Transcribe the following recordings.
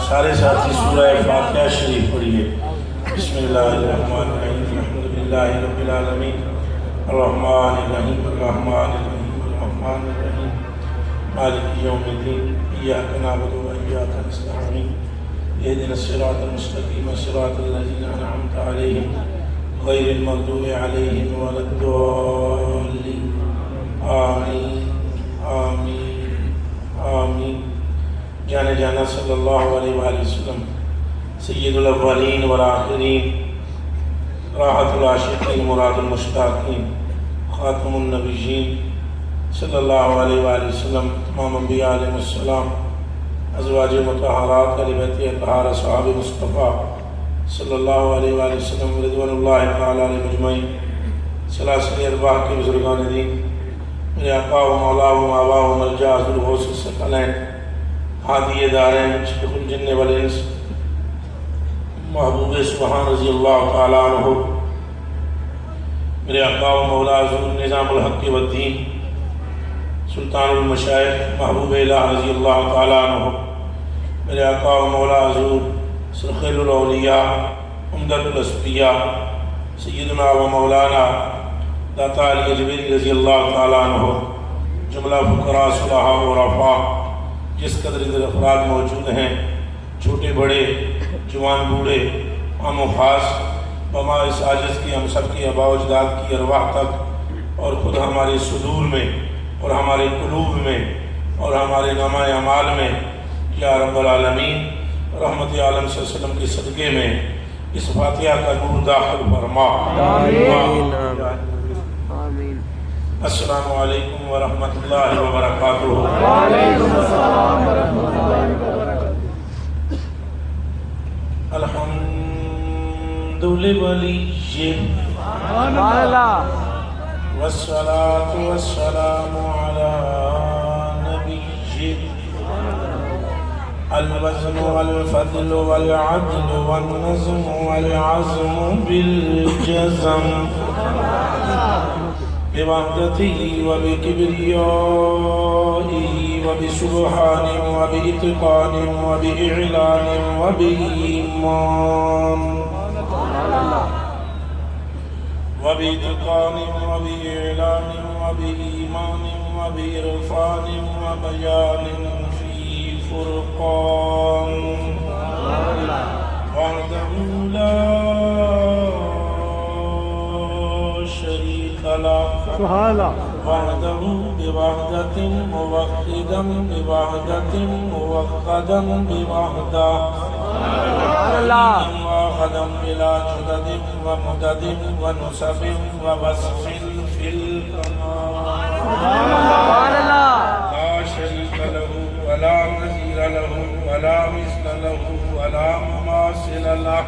سارے ساتھی سورہ فاتحہ شریف پڑھیے۔ بسم اللہ الرحمن الرحیم الحمدللہ رب العالمین الرحمن الرحیم مالک یوم الدین ایاک نعبد و ایاک نستعین اہدنا الصراط المستقیم صراط الذین انعمت علیہم غیر المغضوب علیہم ولا الضالین آمین آمین آمین۔ جانے جانا صلی اللہ علیہ وآلہ وسلم سید الاولین والآخرین راحت العاشقین مراد المشتاقین خاتم النبیین صلی اللہ علیہ وآلہ وسلم، تمام انبیاء علیہ السلام، ازواج مطہرات، اہل بیت اطہار، اصحاب مصطفیٰ صلی اللہ علیہ وآلہ وسلم، رضوان اللہ تعالیٰ علیہ مجمعین، سلاسل ارواح کے بزرگان دین، میرے آقا و مولا و آبا و ملجا ذو الغوث الثقلین، ہادی دارین، شیخ الجن والانس، محبوب سبحان رضی اللہ تعالیٰ عنہ، میرے آقا و مولا ذو نظام الحق والدین، سلطان المشائخ محبوب الہ رضی اللہ تعالیٰ عنہ، میرے آقا و مولا حضور سرخیل الاولیاء عمدۃ الاسفیاء سیدنا و مولانا داتا علی جبیری رضی اللہ تعالیٰ عنہ، جملہ فقراء صلحاء و رفاع، جس قدر ادھر افراد موجود ہیں، چھوٹے بڑے، جوان بوڑھے، عام و خاص، بما اس عاجز کی ہم سب کی آباء و اجداد کی ارواح تک، اور خود ہمارے صدور میں اور ہمارے قلوب میں اور ہمارے نامہ اعمال میں، یا رب العالمین رحمت عالم صلی اللہ علیہ وسلم کے صدقے میں اس فاتحہ کا نور داخل فرما۔ آمین۔ السلام علیکم ورحمۃ اللہ وبرکاتہ۔ وعلیکم السلام ورحمۃ اللہ وبرکاتہ۔ الحمد لولی والصلاة والسلام على نبی الوزن والفضل والعدل والنظم والعزم بالجزم بوحدته وبكبريائه وبسبحان وبإتقان وبإعلان وبإيمان وبإتقان وبإعلان وبإيمان وبإرفان وبيان في فرقان وحده لا شريك له وحده بوحدة موحدا بوحدة موحدا بوحده واحدا بلا جدد ومدد ونسب ووصف في الكمال لا شريك له ولا نظير له ولا مثل له ولا مماثل له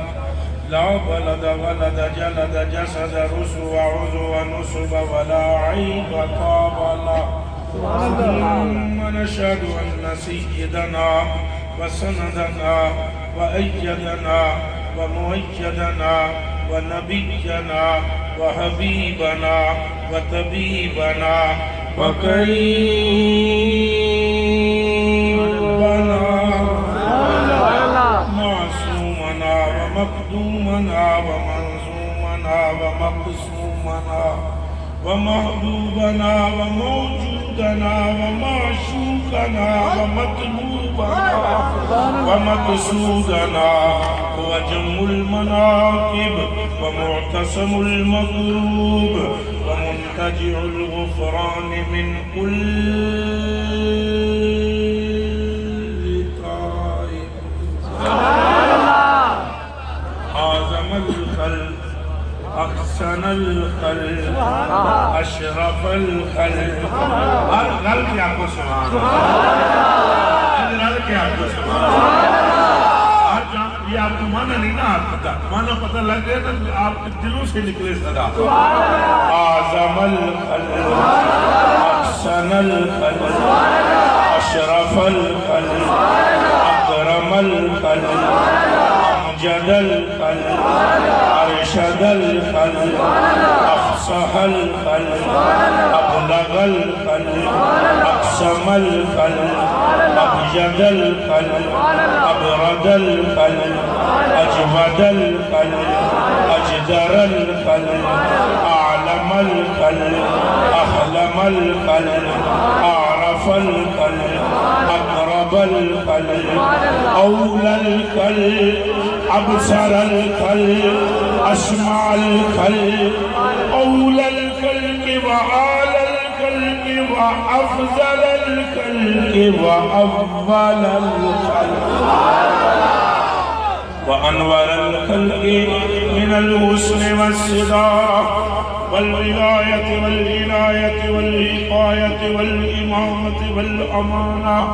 لا بلد ولد جلد جسد رسو عضو ونصب ولا عيب طاب له ثم نشهد أن سيدنا وسندنا وأيدنا ومؤيدنا ونبينا وحبيبنا وطبيبنا وكريمنا معصومنا ومقدومنا ومنظومنا ومقسومنا ومحبوبنا وموجودنا ومعشوقنا ومطلوبنا ومقصودنا وجم المناقب ومعتصم المطلوب ومنتجع الغفران من كل تائب أعظم الخلق احسن الخلق اشرف الخلق ہر گل کے آپ کو سبحان اللہ ہر کے آپ کو سبحان اللہ۔ یہ آپ کو معنی نہیں نا پتا، معنی پتہ لگ گیا تو آپ کے دلوں سے نکلے صدا۔ اعظم الخلق احسن الخلق اشرف الخلق اکرم الخلق أمجد الخلق أرشد الخلق أفصح الخلق أبلغ الخلق أقسم الخلق أبجد الخلق أبرد الخلق أجود الخلق أجدر الخلق أعلم الخلق أحلم الخلق أعرف الخلق أقرب الخلق أولى الخلق أبصر الخلق أسمع الخلق أولى الخلق وأعلى الخلق وأفضل الخلق وأفضل الخلق وأنور الخلق من الحسن والصدارة والولاية والعناية والوقاية والإمامة والأمانة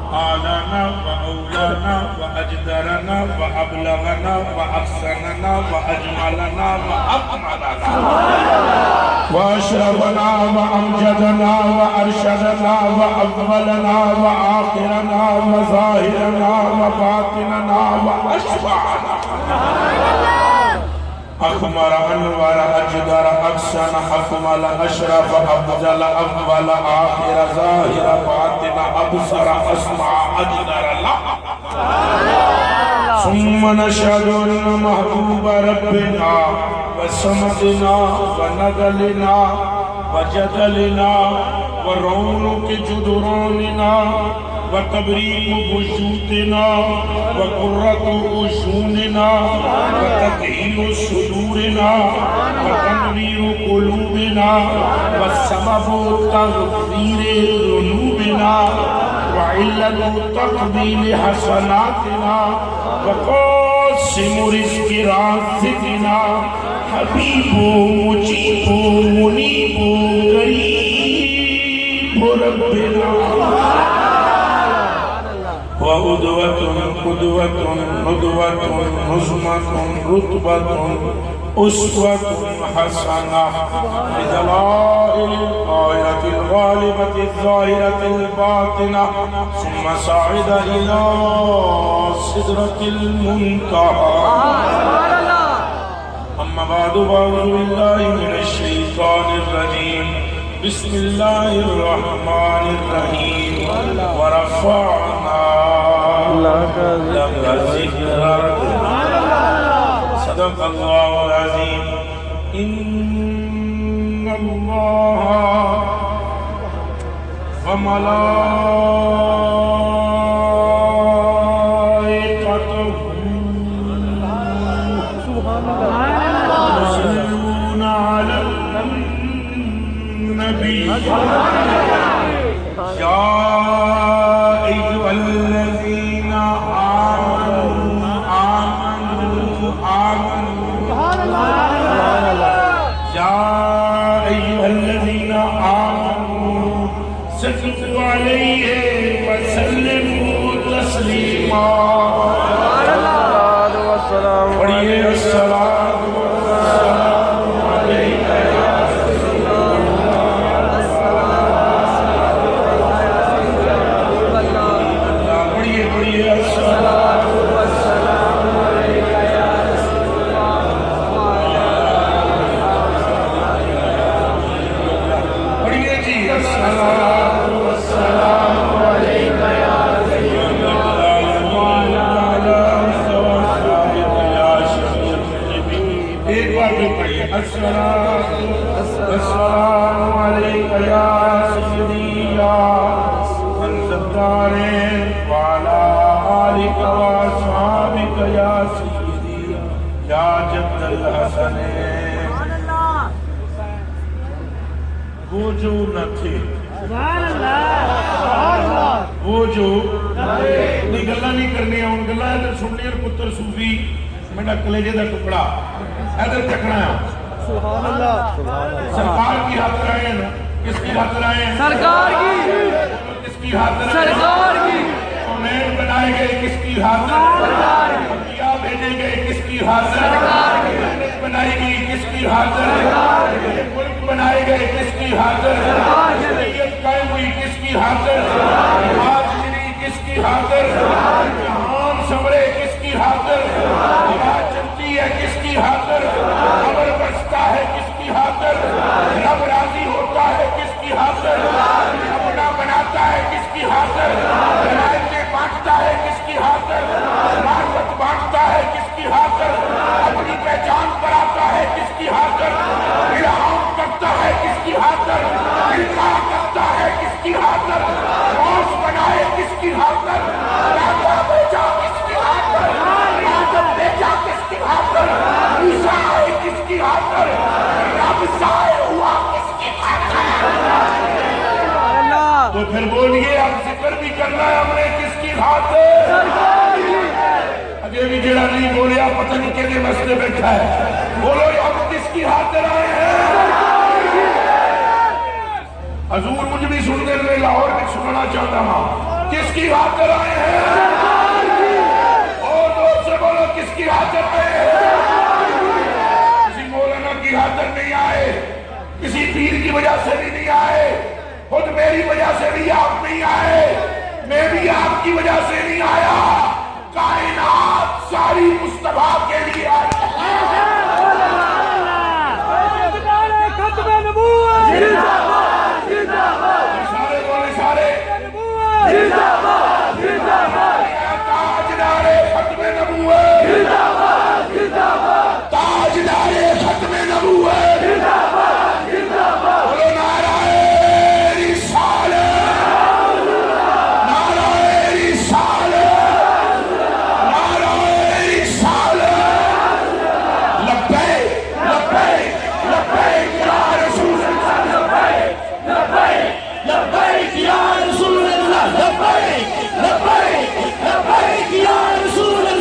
آلانا وأولانا وأجدرنا وأبلغنا وأحسننا وأجملنا وأكملنا وأشرفنا وأمجدنا وأرشدنا وأفضلنا وآخرنا وظاهرنا وباطننا وأشفعنا أكمل أنور أجدر أحسن أكمل أشرف أفضل أفضل آخر ظاهر باطن أبصر أسمع أجدر الله ثم نشهد أن محبوب ربنا وصمدنا ونقلنا وجدلنا ورونق جدراننا وتبريق بيوتنا وقرة عيوننا وتطهير صدورنا وتنوير قلوبنا والسبب تغفير ذنوبنا وعلة تقبيل حسناتنا وقاسم رزق رازقنا حبيب مجيب منيب قريب ربنا وأدوة قدوة ندوة نظمة رتبة أسوة حسنة بدلائل الآية الغالبة الظاهرة الباطنة ثم صعد إلى سدرة المنتهى أما بعد فأعوذ بالله من الشيطان الرجيم بسم الله الرحمن الرحيم ورفعنا لك ذكرك صدق الله العظيم إن الله وملائكته يصلون على النبي يا أيها الذين آمنوا يا أيها الذين آمنوا صلوا عليه وسلموا تسليما پڑھیے الصلاۃ والسلام علیک یا رسول اللہ پڑھیے الصلاۃ والسلام علیک یا رسول اللہ پڑھیے جی الصلاۃ والسلام علیک یا رسول اللہ ایک بار بھی پڑھیے الصلاۃ والسلام علیک یا سیدی یا الدارین وعلی آلک واصحابک یا سیدی یا جد الحسنین وہ جو نہ تھے وہ جو نہیں گلا نہیں کرنی ہوں گلا ادھر سننی اور پتر صوفی میرا کلیجے دا ٹکڑا ادھر تکنا ہے سرکار کی ہاتھ رہے ہیں کس کی ہاتھ رہے ہیں سرکار کی کس کی ہاتھ رہے ہیں سرکار کی کونین بنائے گئے کس کی ہاتھ سرکار کی انبیاء بھیجے گئے کس کی ہاتھ سرکار کی جنت بنائی گئی کس کی ہاتھ ملک بنائے گئے کس کی ہاتھ شریعت قائم ہوئی کس کی ہاتھ آج ملی کس کی ہاتھ جہان سنورے کس کی ہاتھ آواز چلتی ہے کس کی خاطر؟ خبر بستا ہے کس کی خاطر؟ رب راضی ہوتا ہے کس کی خاطر؟ اپنا بناتا ہے کس کی خاطر؟ عنایتیں بانٹتا ہے کس کی خاطر؟ معرفت بانٹتا ہے کس کی خاطر؟ اپنی پہچان کراتا ہے کس کی خاطر؟ الہام کرتا ہے کس کی خاطر؟ القاء کرتا ہے کس کی خاطر؟ روش بنائے کس کی خاطر؟ داتا بیچا کس کی خاطر؟ آدم بیچا کس کی خاطر؟ موسیٰ آئے کس کی خاطر؟ رب ظاہر ہوا کس کی خاطر؟ تو پھر بولیے اب ذکر بھی کرنا ہے ہم نے کس کی خاطر؟ اجے بھی جڑا نہیں بولیا پتہ نہیں کہنے مسئلے بیٹھا ہے، بولو ہم کس کی خاطر آئے ہیں؟ حضور مجھے بھی سننے میں لاہور میں سننا چاہتا ہوں کس کی خاطر آئے ہیں؟ اور دوست سے بولو کس کی خاطر آئے ہیں؟ کسی مولانا کی خاطر نہیں آئے، کسی پیر کی وجہ سے بھی نہیں آئے، خود میری وجہ سے بھی آپ نہیں آئے، میں بھی آپ کی وجہ سے نہیں آیا، کائنات ساری مصطفیٰ کے لیے آئی ہے۔ ختم نبوت سارے بولے سارے تاجدار ختم نبوت، تاجدار ختم نبوت، بولو نعرہ رسالت، نعرہ رسالت، نعرہ رسالت، لبیک لبیک لبیک یا رسول اللہ، لبیک لبیک لبیک یا رسول اللہ، لبیک لبیک لبیک یا رسول اللہ،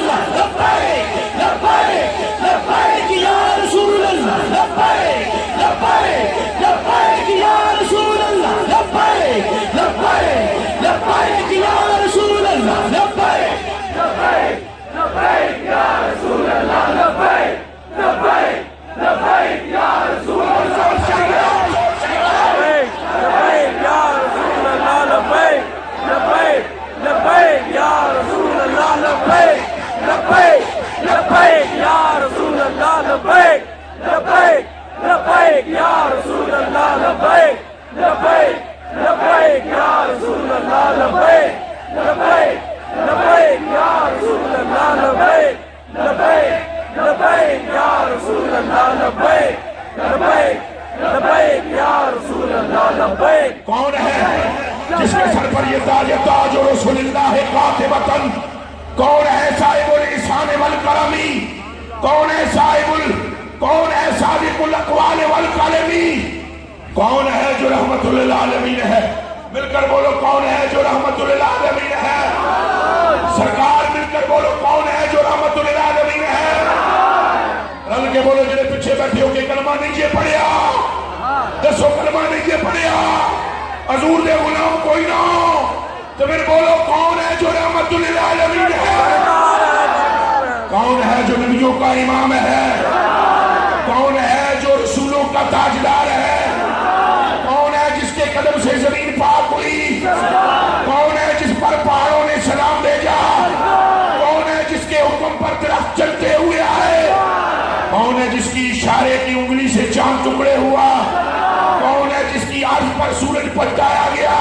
لبیک لبیک لبیک یا رسول اللہ، لبیک لبیک لبیک یا رسول اللہ، لبیک لبیک لبیک یا رسول اللہ، لبیک لبیک لبیک یا رسول اللہ، لبیک لبیک لبیک یا رسول اللہ۔ کون ہے جس کے سر پر یہ تاج ہے؟ تاج رسول اللہ قاطبۃ۔ کون ہے صاحب الاحسان والکرمی؟ کون ہے کون ہے صادق الاقوال والکلمی؟ کون ہے جو رحمت للعالمین ہے؟ مل کر بولو کون ہے جو رحمت للعالمین ہے؟ سرکار مل کر بولو کون ہے جو رحمت للعالمین ہے؟ رل کے بولو جنہیں پیچھے بیٹھے ہو کے کلمہ نہیں یہ پڑھیا، دسو کلمہ نہیں یہ پڑھیا، حضور دے غلام کوئی نہ ہو تو پھر بولو کون ہے جو رحمت للعالمین ہے؟ کون ہے جو نبیوں کا امام ہے؟ کون ہے جو رسولوں کا تاجدار ہے؟ کون ہے جس کے قدم سے زمین پاک ہوئی؟ کون ہے جس پر پہاڑوں نے سلام بھیجا؟ کون ہے جس کے حکم پر درخت چلتے ہوئے آئے؟ کون ہے جس کی اشارے کی انگلی سے چاند ٹکڑے ہوا؟ کون ہے جس کی عرض پر سورج پلٹایا گیا؟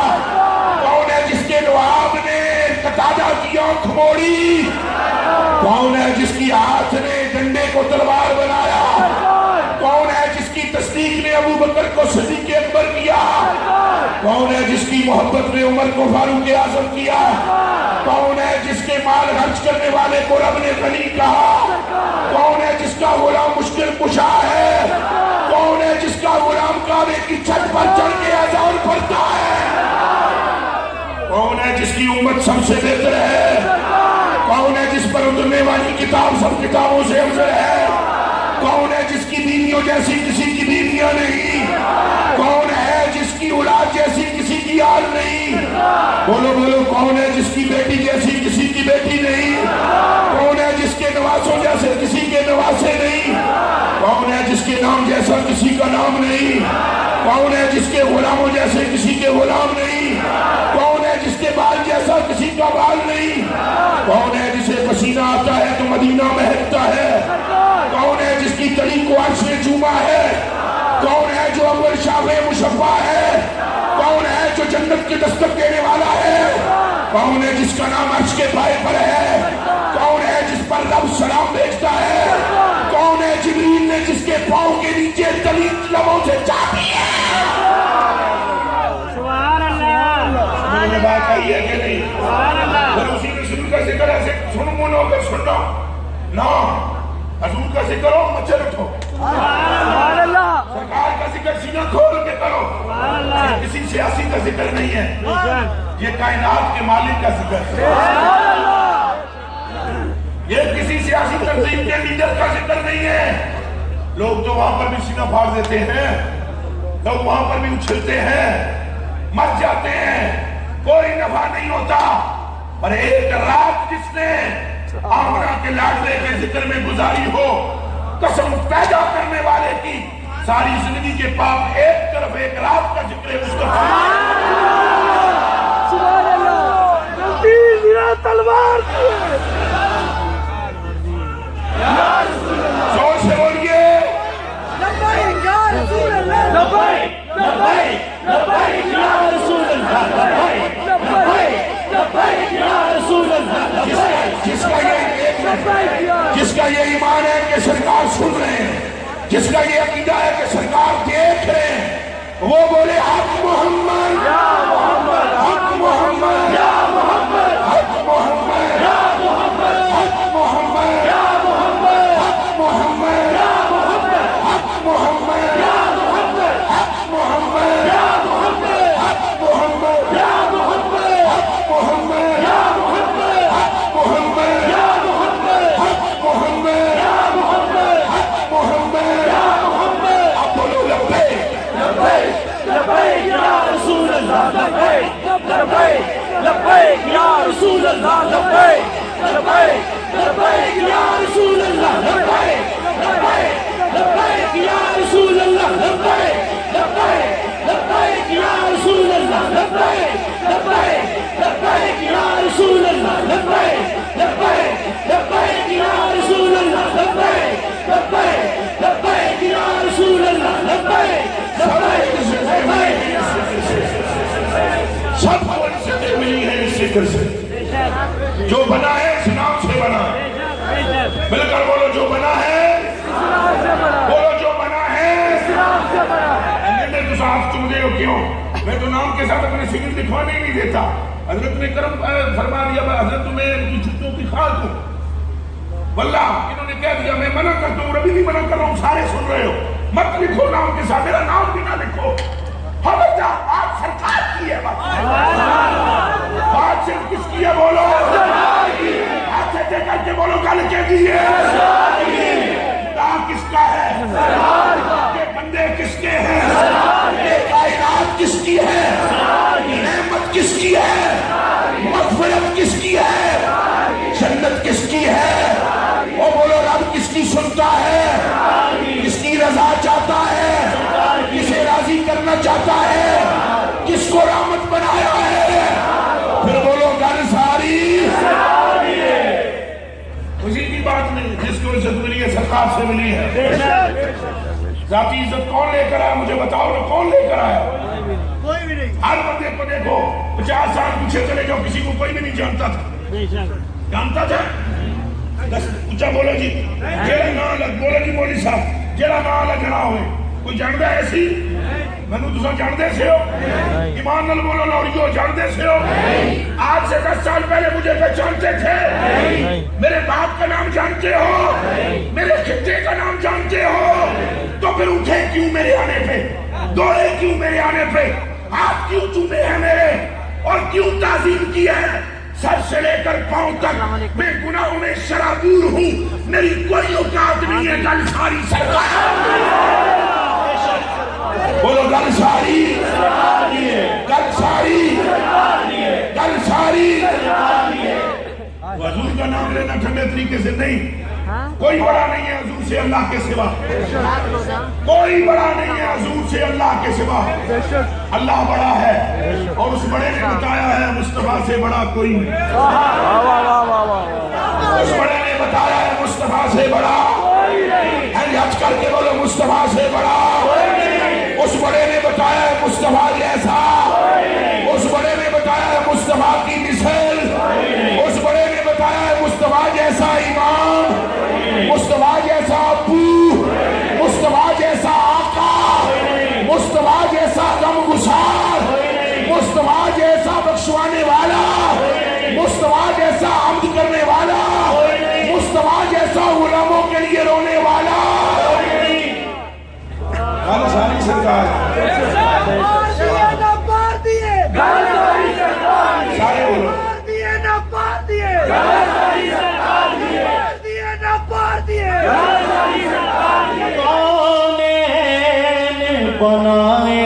کون ہے جس کے لعاب نے قتادہ کی آنکھ موڑی؟ کون ہے جس کی ہاتھ نے ڈنڈے کو تلوار بنایا؟ کون ہے جس کی تصدیق نے ابو بکر کو صدیق اکبر کیا؟ کون ہے جس کی محبت نے عمر کو فاروق اعظم کیا؟ کون ہے جس کے مال خرچ کرنے والے کو رب نے غنی کہا؟ کون ہے جس کا غلام مشکل کشا ہے؟ کون ہے جس کا غلام کعبے کی چھت پر چڑھ کے اذان پڑھتا ہے؟ کون ہے جس کی امت سب سے بہتر ہے؟ کون ہے جس پر اترنے والی کتاب سب کتابوں سے افضل ہے؟ کون ہے جس کی بیویوں جیسی کسی کی بیویاں نہیں؟ کون ہے جس کی اولاد جیسی کسی کی آل نہیں؟ بولو بولو کون ہے جس کی بیٹی جیسی کسی کی بیٹی نہیں؟ کون ہے جس کے نواسوں جیسے کسی کے نواسے نہیں؟ کون ہے جس کے نام جیسا کسی کا نام نہیں؟ کون ہے جس کے غلاموں جیسے کسی کے غلام نہیں؟ کون ہے جس کے بال جیسا کسی کا بال نہیں؟ کون ہے جسے پسینہ آتا ہے تو مدینہ مہکتا ہے؟ کون ہے جس کی تلی کو عرش نے چوما ہے؟ کون ہے جو اول شافع مشفع ہے؟ کون ہے جو جنت کی دستک دینے والا ہے؟ کون ہے جس کا نام عرش کے پائے پر ہے؟ کون ہے جس پر رب سلام بھیجتا ہے؟ کون ہے جبریل نے جس کے پاؤں کے نیچے تلی لبوں سے چاپی ہے؟ سبحان بات آئی ہے کہ نہیں؟ پھر اسی رسول کا ذکر ایسے سن من ہو کر سننا نا، حضور کا ذکر ہو مچھر اٹھو، سرکار کا ذکر سینہ کھول کے کرو، یہ کسی سیاسی کا ذکر نہیں ہے، یہ کائنات کے مالک کا ذکر ہے، یہ کسی سیاسی تنظیم کے لیڈر کا ذکر نہیں ہے۔ لوگ تو وہاں پر بھی سینہ پھاڑ دیتے ہیں، لوگ وہاں پر بھی اچھلتے ہیں، مر جاتے ہیں، کوئی نفع نہیں ہوتا، پر ایک رات جس نے آمنہ کے لاڈلے کے ذکر میں گزاری ہو، قسم پیدا کرنے والے کی ساری زندگی کے پاپ ایک طرف ایک رات کا ذکر مصطفیٰ۔ سبحان اللہ، تیر تلوار زور سے بولیے لبیک یا رسول اللہ، لبیک لبیک لبیک یا رسول اللہ، لبیک لبیک لبیک یا رسول اللہ، جس کا یہ ایمان ہے کہ سرکار سن رہے ہیں، جس کا یہ عقیدہ ہے کہ سرکار دیکھ رہے ہیں، وہ بولے حق محمد یا محمد، حق محمد یا محمد، حق محمد یا محمد، حق محمد یا محمد، حق محمد یا محمد، حق محمد یا محمد، حق محمد یا محمد، حق محمد یا محمد، حق محمد یا محمد، حق محمد یا محمد، حق محمد یا محمد، حق محمد یا محمد، اب بولو لبیک لبیک لبیک یا رسول اللہ، لبیک لبیک لبیک یا رسول اللہ، لبیک لبیک لبیک یا رسول اللہ، لبیک لبیک لبیک یا رسول اللہ، لبیک لبیک لبیک یا رسول اللہ، لبیک لبیک لبیک یا رسول اللہ، لبیک لبیک لبیک یا رسول اللہ، لبیک لبیک لبیک یا رسول اللہ، لبیک سب کو عزتیں ملی ہیں اس ذکر سے، جو بنا ہے اس نام سے بنا ہے، مل کر بولو جو بنا ہے، بولو جو بنا ہے، میں تو صاحب تم دے ہو کیوں؟ میں تو نام کے ساتھ اپنے سگل دکھوانے ہی نہیں دیتا، حضرت نے کرم فرما دیا، حضرت تمہیں ان کی جھوٹوں کی خاک ہوں، واللہ انہوں نے کہہ دیا میں منع کرتا ہوں، ربی بھی منع کر رہا ہوں، سارے سن رہے ہو، مت لکھو نام کے ساتھ، میرا نام بھی نہ لکھو، خبردار بات سرکار کی ہے، بات صرف کس کی ہے بولو، ہاتھ سے دے کر کے بولو گل کے دیئے، خدا کس کا ہے، یہ بندے کس کے ہیں، یہ کائنات کس کی ہے، نعمت کس کی ہے، مغفرت کس کی ہے، جنت کس کی ہے، وہ بولو رب کس کی سنتا ہے، کس کی رضا چاہتا ہے، کسے راضی کرنا چاہتا ہے، کس کو رحمت بنایا ہے، پھر بولو گل ساری اسی کی بات نہیں، جس کو عزت ملی ہے سرکار سے ملی ہے، ذاتی عزت کون لے کر آیا مجھے بتاؤ نا، کون لے کر آیا؟ کوئی بھی نہیں، ہر بندے کو دیکھو 50 سال پیچھے چلے جاؤ، کسی کو کوئی بھی نہیں جانتا تھا، جانتا تھا؟ اچھا بولو جی، جیڑا نا لگ بولو جی مولی صاحب، جیڑا نا لگنا ہوئے کوئی جاندہ ایسی؟ میں نے دوسرا جاندے سے ہو؟ ایمان نل بولو لوڑیو جاندے سے ہو؟ آج سے 10 سال پہلے مجھے پہچانتے تھے؟ میرے باپ کا نام جانتے ہو؟ میرے خطے کا نام جانتے ہو؟ تو پھر اٹھے کیوں میرے آنے پہ؟ دوڑے کیوں میرے آنے پہ؟ ہاتھ کیوں چومے ہیں میرے؟ اور کیوں تعظیم کی ہے؟ سر سے لے کر پاؤں تک میں گناہوں میں شرابور ہوں، میری کوئی اوقات نہیں ہے گل ساری سرکار، بولو گل ساری، گل ساری، گل ساری، حضور کا نام لینا ٹھنڈے طریقے سے نہیں، کوئی بڑا نہیں ہے حضور سے اللہ کے سوا، کوئی بڑا نہیں ہے حضور سے اللہ کے سوا، اللہ بڑا ہے اور اس بڑے نے بتایا ہے مصطفیٰ سے بڑا کوئی نہیں، اس بڑے نے بتایا ہے مصطفیٰ سے بڑا حج کر کے بولو مصطفیٰ سے بڑا اس بڑے نے بتایا ہے مصطفیٰ جیسا اس بڑے نے بتایا ہے مصطفیٰ کی مثل اس بڑے نے بتایا ہے مصطفیٰ جیسا امام مصطفیٰ جیسا ابو مصطفیٰ جیسا آقا مصطفیٰ جیسا غمگسار مصطفیٰ جیسا بخشوانے والا مصطفیٰ جیسا حمد کرنے والا مصطفیٰ جیسا غلاموں کے لیے رونے والا ساری سرکار سارے بولو کونین بنائے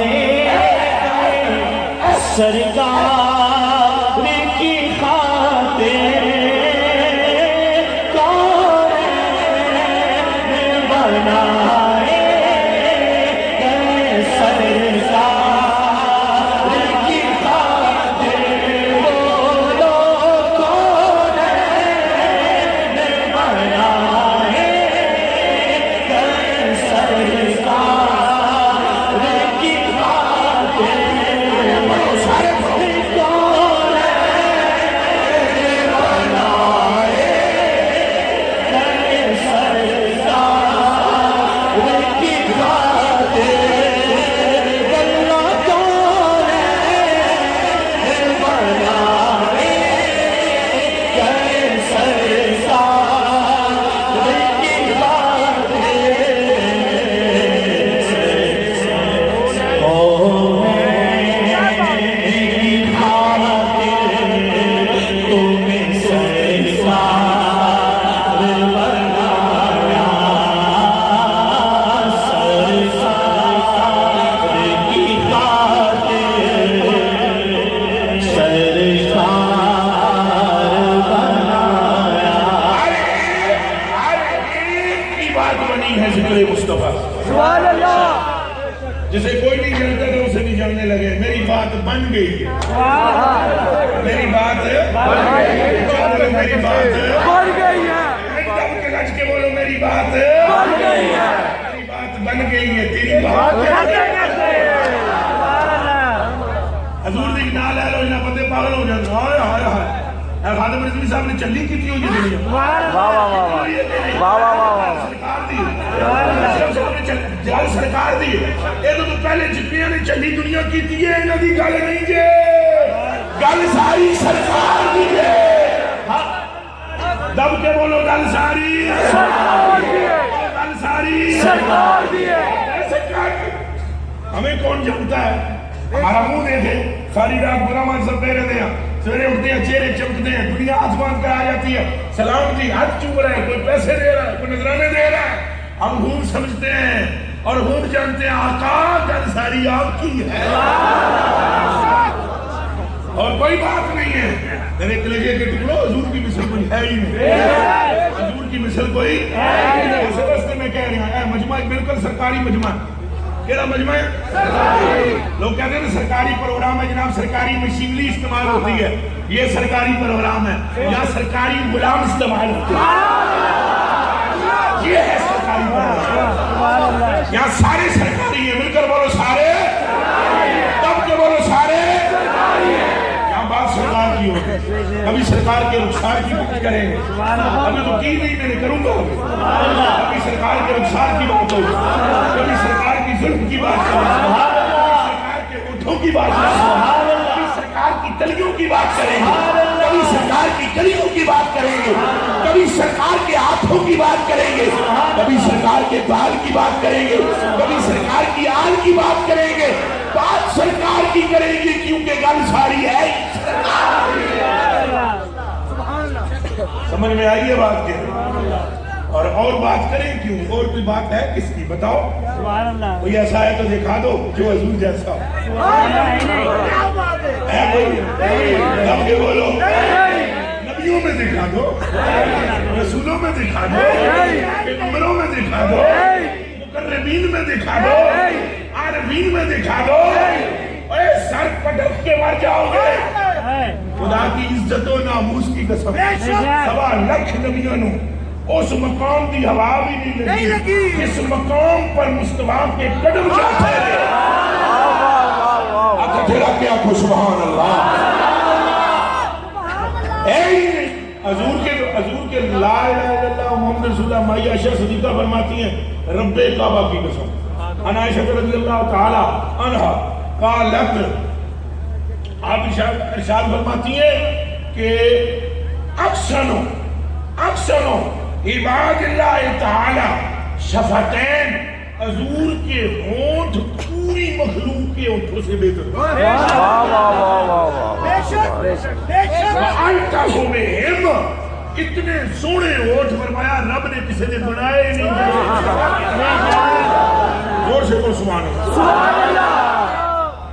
سرکار کی خاطر کونین بنائے سرکار کی خاطر بولو کونین بنائے سرکار کی خاطر جسے کوئی نہیں جانتا تھا اسے بھی جاننے لگے میری بات بن گئی ہے میری بات میری بات بن گئی ہے رج کے بولو میری بات بن گئی ہے میری بات بن گئی ہے تیری بات حضور دی نال لے لو انہاں بندے پاگل ہو جاندے ہائے ہائے ہائے خادم رضوی صاحب نے چلی کی ہوئی دنیا واہ واہ واہ سرکار دی جال سرکار دی یہ تو پہلے جتنیاں نے چلی دنیا کی تھی ہے انہاں دی گل نہیں جے گل ساری سرکار دی ہے دب کے بولو گل ساری سرکار دی ہے گل ساری سرکار دی ہے ہمیں کون جانتا ہے ہمارا منہ دیکھے ساری رات برا منظر دے رہے ہیں سویرے اٹھتے ہیں چہرے چمکتے ہیں دنیا آسمان پہ آ جاتی ہے سلام جی ہاتھ چوم رہا ہے کوئی پیسے دے رہا ہے کوئی نذرانے دے رہا ہے ہم حور سمجھتے ہیں اور حور جانتے ہیں آقا گل ساری آپ کی ہے اور کوئی بات نہیں ہے میرے کلیجے کے ٹکڑوں حضور کی مثل کوئی ہے ہی نہیں حضور کی مثل کوئی اس راستے میں کہہ رہا ہے مجمع بالکل سرکاری مجمع کیڑا مجمع ہے لوگ کہتے ہیں سرکاری پروگرام ہے جناب سرکاری مشینری استعمال ہوتی ہے یہ سرکاری پروگرام ہے یا سرکاری غلام استعمال ہوتی ہے یہ ہے سرکاری پروگرام یہاں سارے سرکاری ہیں مل کر بولو سارے تب کے بولو سارے یہاں بات سرکار کی ہوتی کبھی سرکار کے رخسار کی بات کریں گے ابھی تو کی نہیں میں نے کروں گا کبھی سرکار کے رخسار کی بات ہوگی کبھی سرکار کی ظلم کی بات کریں گے سرکار کے اونٹوں کی بات کریں گے کبھی سرکار کی تلیوں کی بات کریں گے کبھی سرکار کی کلیوں کی بات کریں گے کبھی سرکار کے ہاتھوں کی بات کریں گے کبھی سرکار کے بال کی بات کریں گے کبھی سرکار کی آل کی بات کریں گے بات سرکار کی کریں گے کیونکہ گل ساری ہے سمجھ میں آئی ہے بات کے اور بات کریں کیوں اور کوئی بات ہے کس کی بتاؤ کوئی ایسا ہے تو دکھا دو جو حضور جیسا ہو بولو نبیوں میں دکھا دو رسولوں میں دکھا دو پیغمبروں میں دکھا دو مقربین میں دکھا دو عارفین میں دکھا دو اے سر پٹک کے مر جاؤ گے خدا کی عزت و ناموس کی قسم 1.25 لاکھ نبیوں اس مقام دی ہوا بھی نہیں لگی جس مقام پر مصطفیٰ کے قدم جاتے رہے اچھا تیرا کیا کو سبحان اللہ حضور کے لا الہ الا اللہ محمد رسول اللہ مائی عائشہ صدیقہ فرماتی ہیں رب کعبہ کی قسم ان عائشہ رضی اللہ تعالی عنہا قالت آپ ارشاد فرماتی ہیں کہ اکثروں عباد اللہ تعالی شفتین حضور کے ہونٹ پوری مخلوق کے ہونٹوں سے بہتر اتنے سونے ہونٹ فرمایا رب نے کسی نے بنائے نہیں زور سے کو سبحان اللہ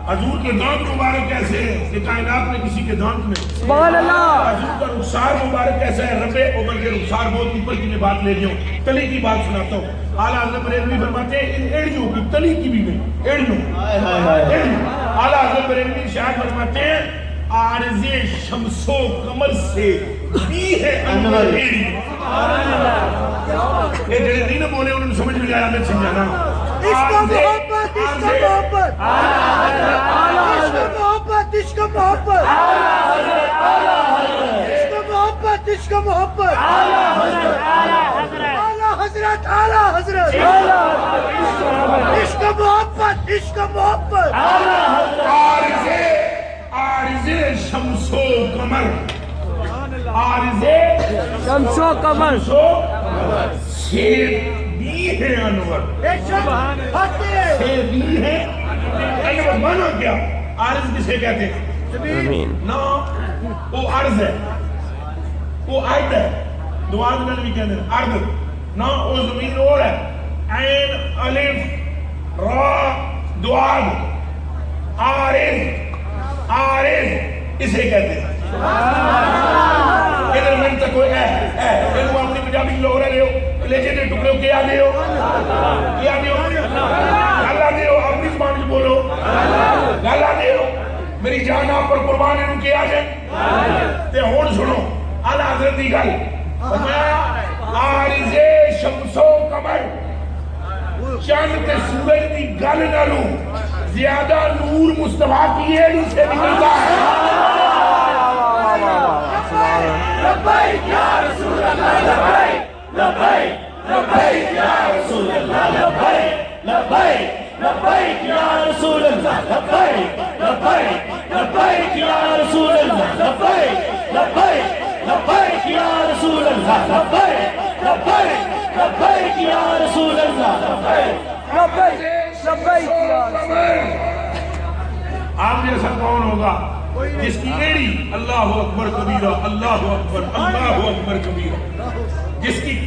حضور کے دانت مبارک کیسے ہیں کہ کائنات میں کسی کے دانت میں سبحان اللہ حضور کا رخسار مبارک کیسا ہے رب عمر کے رخسار بہت اوپر کی میں بات لے گیا ہوں تلی کی بات سناتا ہوں اعلیٰ حضرت بریلوی فرماتے ہیں ان ایڑیوں کی تلی کی بھی نہیں ایڑیوں اعلیٰ حضرت بریلوی شاید فرماتے ہیں عارض شمس و قمر سے بھی ہے انور ایڑی یہ جڑے نہیں نہ بولے انہوں نے سمجھ میں آیا میں سمجھانا عشق محبت عشق محبت عشق محبت عشق محبت عشق محبت عشق محبت اعلیٰ حضرت اعلیٰ حضرت عشق محبت عشق محبت عارض شمس و قمر عارض شمس و قمر سے بھی ہے انور سے بھی ہے انور مانا کیا عارض کسے کہتے ہیں نا وہ عرض ہے وہ عرض ہے دعاد میں بھی کہتے ہیں عرض نا وہ زمین اور ہے عین الف را دعاد عارض اسے کہتے ہیں ادھر میں تک کوئی انہوں اپنی پنجابی لوگ رہے ہو لیجے دے ٹکڑے ہو کیا دے ہو گالا دے ہو اپنی زبان جو بولو گالا دے ہو میری جان آپ پر قربان انہوں کیا جائے تے ہون سنو اعلیٰ حضرت دی گل عارض شمس و قمر چاند تے سورج دی گل نالوں زیادہ نور مصطفیٰ کی ایڑی سے نکلتا ہے لبیک یا رسول اللہ لبیک لبیک لبیک یا رسول اللہ لبیک لبیک لبیک یا رسول اللہ لبیک لبیک لبیک یا رسول اللہ لبیک لبیک لبیک یا رسول اللہ لبیک لبیک لبیک یا رسول اللہ لبیک لبیک لبیک یا رسول اللہ آپ جیسا کون ہوگا جس کی ایڑی اللہ اکبر کبیرہ اللہ اکبر کبیرہ جس کی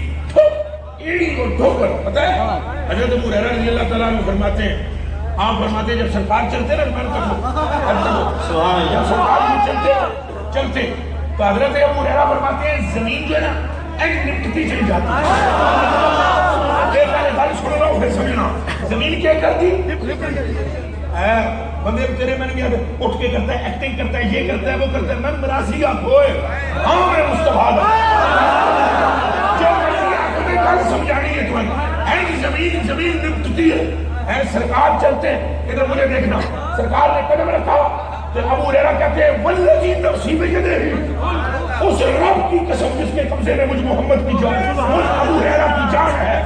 ایڑی اور ٹھوکر پتہ ہے حضرت ابو ہریرہ رضی اللہ تعالیٰ عنہ فرماتے ہیں آپ فرماتے ہیں جب سرکار چلتے نا جب سرکار چلتے تو حضرت ابو ہریرہ فرماتے ہیں زمین جو ہے نا ایک نپٹتی چلی جاتی ہے پہلے بات سن رہا ہوں پھر سمجھنا زمین کیا کرتی بندے تیرے میں نے بھی اٹھ کے کرتا ہے ایکٹنگ کرتا ہے یہ کرتا ہے وہ کرتا ہے میں مراسی کا کوئے ہاں میں مصطفیٰ جو میں نے کل سمجھانی ہے تمہیں زمین نپٹتی ہے سرکار چلتے ہیں ادھر مجھے دیکھنا سرکار نے قدم رکھا تو ابو ہریرہ کہتے ہیں والذی نفسی بیدہ اس رب کی قسم جس کے قبضے میں مجھ محمد کی جان ابو ہریرہ کی جان ہے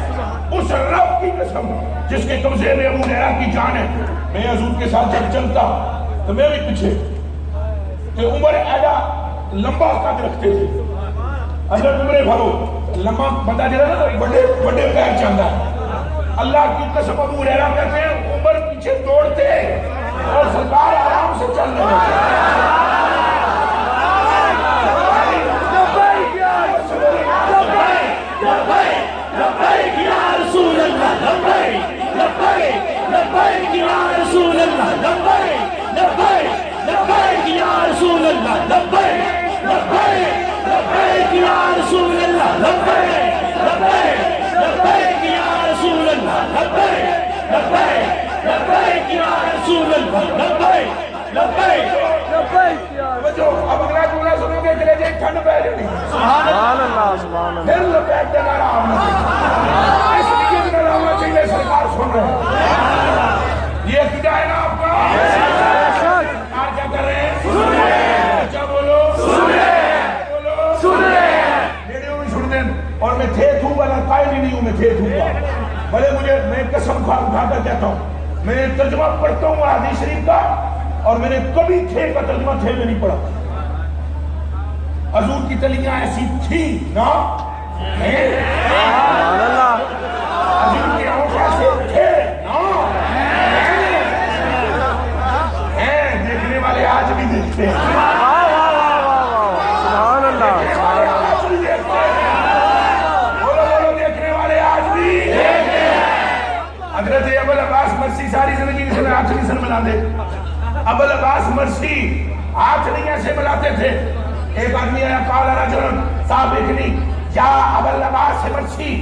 اس رب کی قسم جس کے قبضے میں ابو ہریرہ کی جان ہے میں حضور کے ساتھ جب چلتا تو میں بھی پیچھے کہ عمر ایڈا لمبا قد رکھتے تھے حضرت عمر فاروق لمبا بندہ جڑا نا بڑے بڑے پیر چاہتا ہے اللہ کی قسم ابو ہریرہ کہتے ہیں عمر پیچھے دوڑتے اور سرکار آرام سے چل رہے لبیک یا رسول اللہ لبیک لبیک لبیک یا رسول اللہ لبیک لبیک لبیک یا رسول اللہ لبیک لبیک لبیک یا رسول اللہ لبیک لبیک لبیک یا رسول اللہ لبیک لبیک لبیک یا رسول اللہ لبیک لبیک لبیک یا اب اگلا جملہ سنو گے نکلے جائے ٹھنڈ پہ جانی سبحان اللہ سبحان اللہ پھر لپیٹ دینا آرام نہ اس لیے نہ ہونا چاہیے سرکار سن رہے ہیں یہ اقتدا ہے نا آپ کا سرکار کیا کر رہے ہیں اچھا بولو سن رہے ہیں ویڈیو بھی سن دیں اور میں تھے تھوں والا قائل ہی نہیں ہوں میں تھے تھوں کا بھلے مجھے میں قسم اٹھا کر کہتا ہوں میں ترجمہ پڑھتا ہوں حدیث شریف کا اور میں نے کبھی تھے کا ترجمہ تھے میں نہیں پڑھا حضور کی تلیاں ایسی تھی نا حضور کے ہونٹ ایسے تھے نا دیکھنے والے آج بھی دیکھتے ہیں سبحان اللہ بولو دیکھنے والے آج بھی حضرت ابو العباس مرسی ساری زندگی سے ہاتھ نہیں سر ملا دے ابو العباس مرسی ہاتھ نہیں ایسے ملاتے تھے ایک آدمی آیا قال رجل صاحب اکنی یا ابو العباس مرسی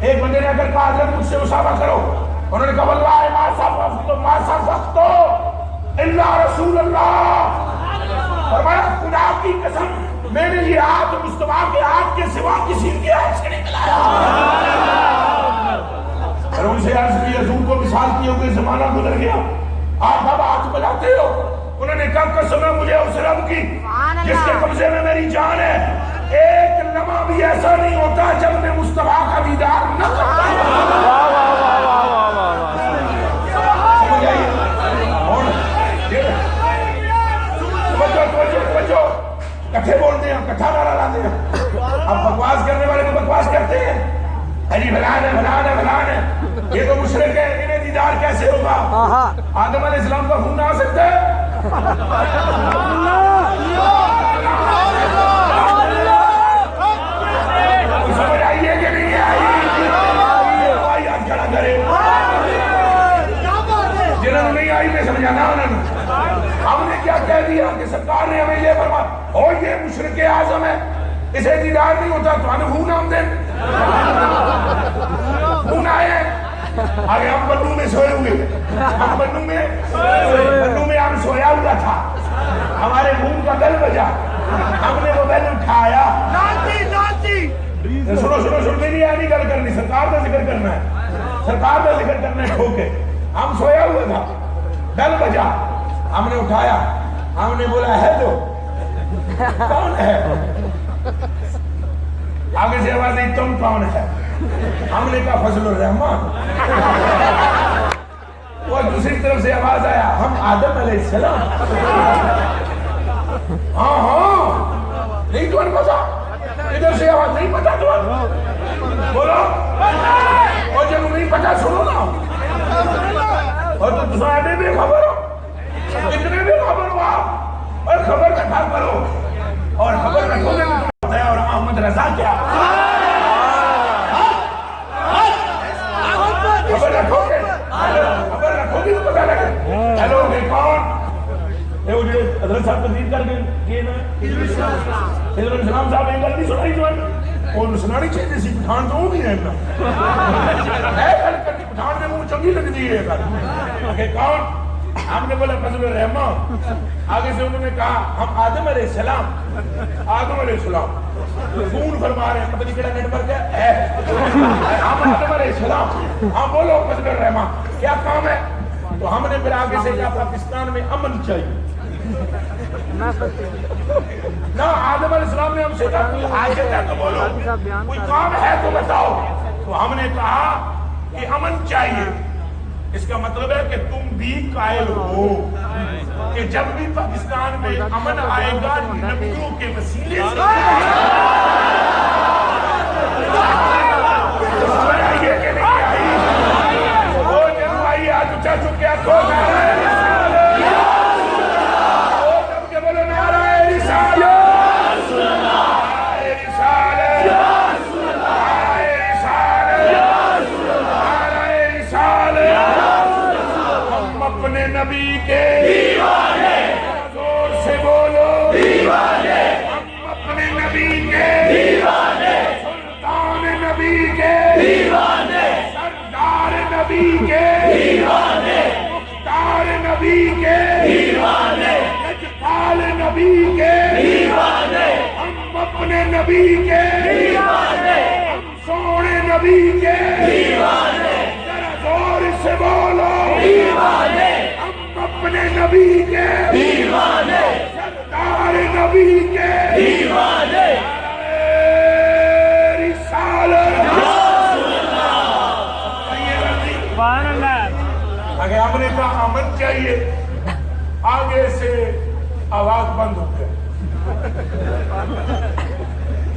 ایک بندے نے اگر کہا حضرت مجھ سے مصافحہ کرو انہوں نے کہا واللہ ما صافحتو الا رسول اللہ فرمایا خدا کی قسم میں نے یہ ہاتھ مصطفیٰ کے ہاتھ کے سوا کسی کے ہاتھ سے نہیں ملایا اور ان سے عرض کی حضور کو مثال کی ہوگی زمانہ گزر گیا آپ اب ہاتھ ملاتے ہو انہوں نے کہا قسم ہے مجھے اس رب کی جس کے قبضے میں میری جان ہے ایک لمحہ بھی ایسا نہیں ہوتا جب میں مصطفیٰ کا دیدار نہ کرتا سمجھ آئیے توجہ کٹھے بولتے ہیں کٹھا نعرہ لاتے ہیں اب بکواس کرنے والے کو بکواس کرتے ہیں ارے بلان ہے یہ تو مشرک ہے انہیں دیدار کیسے ہوگا آدم علیہ السلام کا خون نہ آ سکتا ہے سمجھ آئیے کہ نہیں آئی آج کھڑا کرے جنہوں نہیں آئی میں سمجھانا انہوں نے ہم نے کیا کہہ دیا کہ سرکار نے ہمیں یہ فرمایا اور یہ مشرک اعظم ہے اسے دیدار نہیں ہوتا تو ہمیں خون ہم دیں خون آئے آگے ہم بنو میں سوئے ہوئے ہم بنو میں ہم سویا ہوا تھا ہمارے خون کا بیل بجا ہم نے وہ بیل اٹھایا سنو نہیں آنی گل کرنی سرکار کا ذکر کرنا ہے سرکار کا ذکر کرنا ہے کھو کے ہم سویا ہوا تھا بیل بجا ہم نے اٹھایا ہم نے بولا ہے جو کون ہے آگے سے آواز نہیں تم کون ہے ہم نے کہا فضل الرحمان اور دوسری طرف سے آواز آیا ہم آدم علیہ السلام ہاں نہیں تو پتا ادھر سے آواز نہیں پتا تو بولو اور جب نہیں پتا سنو نا اور تو دوسرے بھی خبر ہو اتنے بھی خبر ہو آپ اور خبر کٹھا کرو اور خبر رکھو گے اور احمد رضا کیا خبر رکھو گے تو پتا لگے ہیلو یہ کون حضرت صاحب تقریر کر گئے حضرت اسلام صاحب نے غلطی سنائی جو ہے اور سنانی چاہیے سی پٹھان تو ہو گئی ہے پٹھان میں منہ چنگی لگ دی ہے کہ کون ہم نے بولا فضل الرحمان آگے سے انہوں نے کہا ہم آدم علیہ السلام خون فرما رہے ہیں پتہ نہیں کیڑا نیٹ ورک ہے ہم آدم علیہ السلام ہاں بولو فضل الرحمان کیا کام ہے تو ہم نے پھر آگے سے کہا پاکستان میں امن چاہیے نہ آدم علیہ السلام نے ہم سے کہا آج ہے تو بولو کوئی کام ہے تو بتاؤ تو ہم نے کہا کہ امن چاہیے اس کا مطلب ہے کہ تم بھی قائل ہو کہ جب بھی پاکستان میں امن آئے گا نبیوں کے وسیلے سے آئیے کہ نہیں آئی وہ جنو آئی آج اچھا چکے تو بولو نعرہ نبی کے دیوانے زور سے بولو دیوانے ہم اپنے نبی کے دیوانے سلطان نبی کے دیوانے سردار نبی کے دیوانے مختار نبی کے دیوانے لجپال نبی کے دیوانے نبی کے دیوانے ہم سونے نبی کے دیوانے ذرا زور سے بولو دیوانے ہم اپنے نبی کے دیوانے سردار نبی کے دیوانے اگر ہم نے کہا امن چاہیے آگے سے آواز بند ہو گیا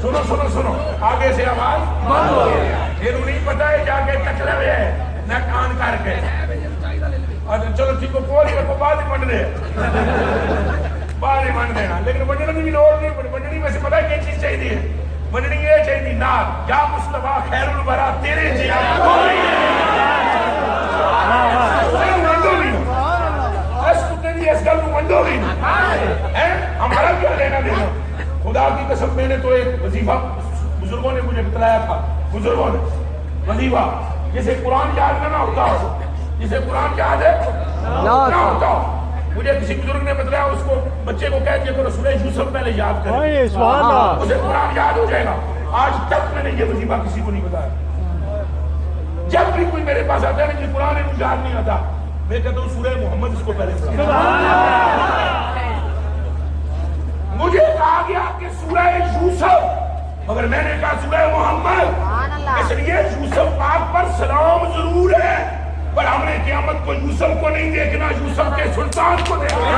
سنو سنو سنو آگے سے آواز بند ہو گیا یہ نہیں پتا ہے جا کے ٹکلے ہوئے ہے نہ کان کر کے چلو ٹھیک کو پوچھ کر بعد ہی بن رہے بعد ہی بن دینا لیکن بننے کی بھی لوڑ نہیں بننی میں سے پتا ہے کیا چیز چاہیے بننی یہ چاہیے نات یا مصطفیٰ خیر الورا تیرے جیا ہمارا کیا لینا دینا خدا کی قسم میں نے تو ایک وظیفہ بزرگوں نے مجھے بتلایا تھا بزرگوں نے وظیفہ جسے قرآن یاد نہ ہوتا ہو جسے قرآن یاد ہے نہ ہوتا ہو مجھے کسی بزرگ نے بتلایا اس کو بچے کو کہہ دیا کرو سورہ یوسف پہلے یاد کرے اسے قرآن یاد ہو جائے گا آج تک میں نے یہ وظیفہ کسی کو نہیں بتایا جب بھی کوئی میرے پاس آتا ہے کہ قرآن یاد نہیں آتا میں کہتا ہوں سورہ محمد اس کو پہلے مجھے کہا گیا کہ سورہ یوسف مگر میں نے کہا سورہ محمد اس لیے یوسف پاک پر سلام ضرور ہے پر ہم نے قیامت کو یوسف کو نہیں دیکھنا یوسف کے سلطان کو دیکھنا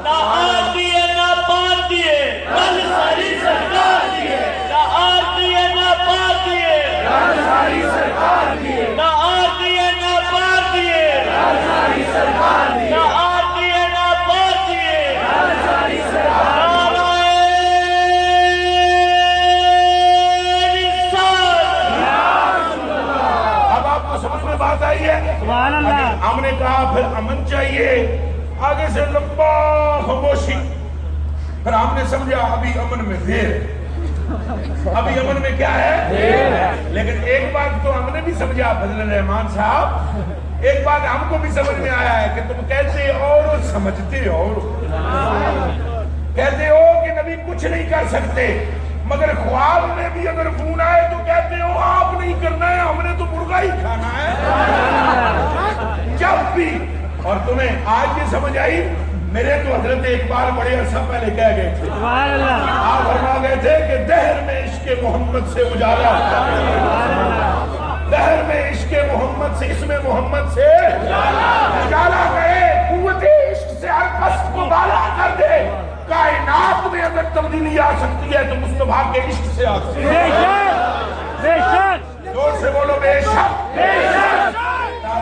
نہ آتی ہے نہ پاتی ہے کل ساری سرکار کی ہے نہ آتی ہے نہ پاتی ہے کل ساری سرکار کی ہے نہ آتی ہے نہ پاتی ہے کل ساری سرکار کی ہے نہ آتی ہے نہ پاتی ہے کل ساری سرکار اب آپ کو سمجھ میں بات آئی ہے ہم نے کہا پھر امن چاہیے آگے سے لمبا خاموشی پھر ہم نے سمجھا ابھی امن میں دیر ابھی امن میں کیا ہے لیکن ایک بات تو ہم نے بھی سمجھا فضل الرحمان صاحب ایک بات ہم کو بھی سمجھ میں آیا ہے کہ تم کہتے اور سمجھتے اور کہتے ہو کہ نبی کچھ نہیں کر سکتے مگر خواب میں بھی اگر فون آئے تو کہتے ہو آپ نہیں کرنا ہے ہم نے تو مرغا ہی کھانا ہے جب بھی اور تمہیں آج یہ سمجھ آئی میرے تو حضرت اقبال بڑے عرصہ پہلے کہہ گئے تھے آپ فرما گئے تھے کہ دہر میں عشق محمد سے اجالا دہر میں عشق محمد سے اسم محمد سے اجالا کرے قوت عشق سے ہر قصد کو بالا کر دے کائنات میں اگر تبدیلی آ سکتی ہے تو مصطفیٰ کے عشق سے آ سکتی ہے زور سے بولو بے شک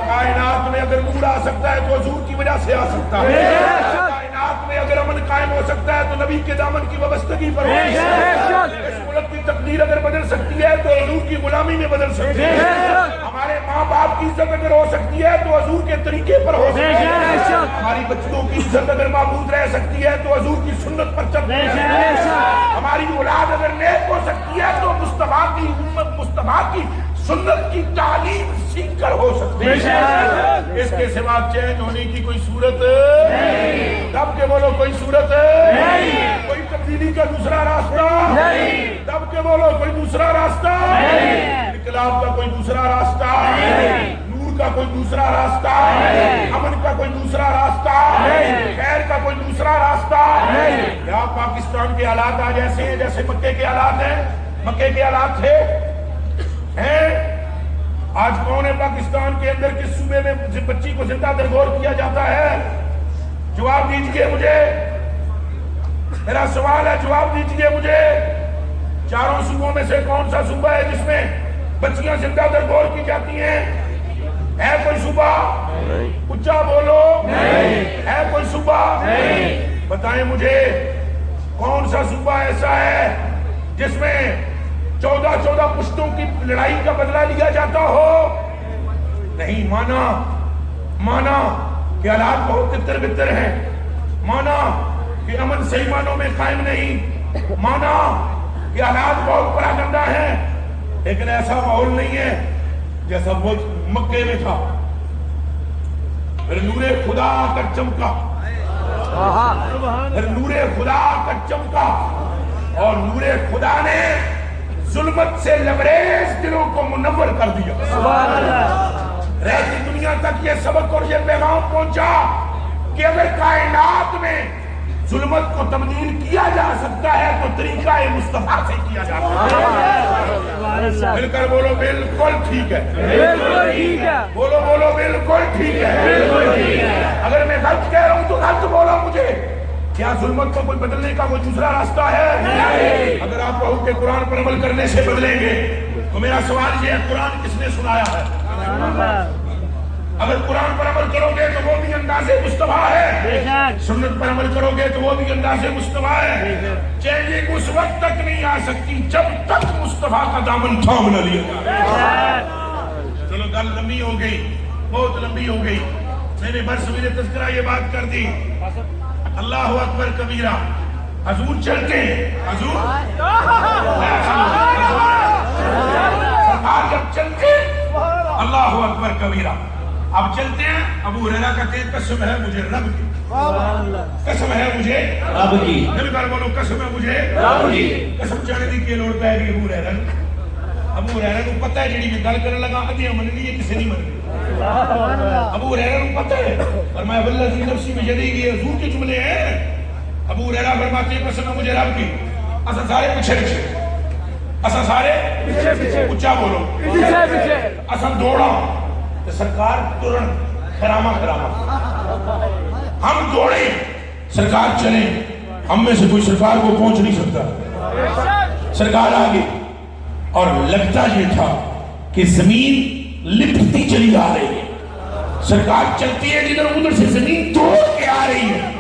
کائنات میں اگر نور آ سکتا ہے تو حضور کی وجہ سے آ سکتا ہے کائنات میں اگر امن قائم ہو سکتا ہے تو نبی کے دامن کی وابستگی پر ہو سکتا ہے اس ملک کی تقدیر اگر بدل سکتی ہے تو حضور کی غلامی میں بدل سکتی ہے ہمارے ماں باپ کی عزت اگر ہو سکتی ہے تو حضور کے طریقے پر ہو سکتی ہے ہماری بچوں کی عزت اگر محفوظ رہ سکتی ہے تو حضور کی سنت پر چل سکتی ہے ہماری اولاد اگر نیک ہو سکتی ہے تو مصطفیٰ کی امت مصطفیٰ کی سنت کی تعلیم سیکھ کر ہو سکتی ہے اس کے سوا چینج ہونے کی کوئی صورت نہیں دب کے بولو کوئی صورت نہیں کوئی تبدیلی کا دوسرا راستہ نہیں دب کے بولو کوئی دوسرا راستہ نہیں انقلاب کا کوئی دوسرا راستہ نہیں نور کا کوئی دوسرا راستہ نہیں امن کا کوئی دوسرا راستہ نہیں خیر کا کوئی دوسرا راستہ نہیں یا پاکستان کے حالات آج ایسے ہیں جیسے مکے کے حالات ہیں مکے کے حالات تھے آج کون ہے پاکستان کے اندر کس صوبے میں بچی کو زندہ درگور کیا جاتا ہے جواب دیجئے مجھے میرا سوال ہے جواب دیجئے مجھے چاروں صوبوں میں سے کون سا صوبہ ہے جس میں بچیاں زندہ درگور کی جاتی ہیں ہے کوئی صوبہ اچھا بولو ہے کوئی صوبہ بتائیں مجھے کون سا صوبہ ایسا ہے جس میں 14 پشتوں کی لڑائی کا بدلہ لیا جاتا ہو نہیں مانا کہ حالات بہت تتر بتر ہیں مانا کہ امن صحیح معنوں میں قائم نہیں مانا کہ حالات بہت پراگندہ ہیں لیکن ایسا ماحول نہیں ہے جیسا وہ مکے میں تھا پھر نور خدا کر چمکا پھر نور خدا کر چمکا اور نور خدا نے ظلمت سے لبریز دلوں کو منور کر دیا. رہتی دنیا تک یہ سبق اور یہ پیغام پہنچا کہ اگر کائنات میں ظلمت کو تبدیل کیا جا سکتا ہے تو طریقہ مصطفیٰ سے کیا جا سکتا ہے. مل کر بولو بالکل ٹھیک ہے. بولو بولو بالکل ٹھیک ہے. اگر میں غلط کہہ رہا ہوں تو غلط بولو مجھے. کیا ظلمت کو کوئی بدلنے کا کوئی دوسرا راستہ ہے؟ اگر آپ کہو کہ قرآن پر عمل کرنے سے بدلیں گے تو میرا سوال یہ ہے قرآن کس نے سنایا ہے؟ اگر قرآن پر عمل کرو گے تو وہ بھی انداز مصطفیٰ ہے. سنت پر عمل کرو گے تو وہ بھی انداز مصطفیٰ ہے. چینجنگ اس وقت تک نہیں آ سکتی جب تک مصطفیٰ کا دامن تھام نہ لیا جائے. چلو گل لمبی ہو گئی, بہت لمبی ہو گئی. میں نے برصغیر تذکرہ یہ بات کر دی. اللہ اکبر کبیرہ. حضور چلتے ہیں, حضور سرکار جب چلتے اللہ اکبر کبیرہ. اب چلتے ہیں. ابو ہریرہ کہتے ہیں قسم ہے مجھے رب کی, قسم ہے مجھے رب کی. مل کر بولو قسم ہے مجھے رب کی. قسم چاہنے دی کہ لوڑ پہ گئی ابو ہریرہ. ابو ہریرہ کو پتہ ہے جڑی میں گل کرنے لگا ادھیاں مننی ہے کسی نہیں مننی. ابو ہریرہ کو پتہ ہے فرمایا والذی نفسی بیدیہ یہ حضور کے جملے ہیں. ابو ہریرہ فرماتے ہیں قسم ہے مجھے رب کی. اساں سارے پیچھے پیچھے, اساں سارے پیچھے پیچھے, اونچا بولو پیچھے پیچھے. اساں دوڑا تو سرکار ترن خرامہ خرامہ. ہم دوڑے سرکار چلے. ہم میں سے کوئی سرکار کو پہنچ نہیں سکتا. سرکار آگے اور لگتا یہ تھا کہ زمین لپٹتی چلی آ رہی ہے. سرکار چلتی ہے جدھر ادھر سے زمین توڑ کے آ رہی ہے.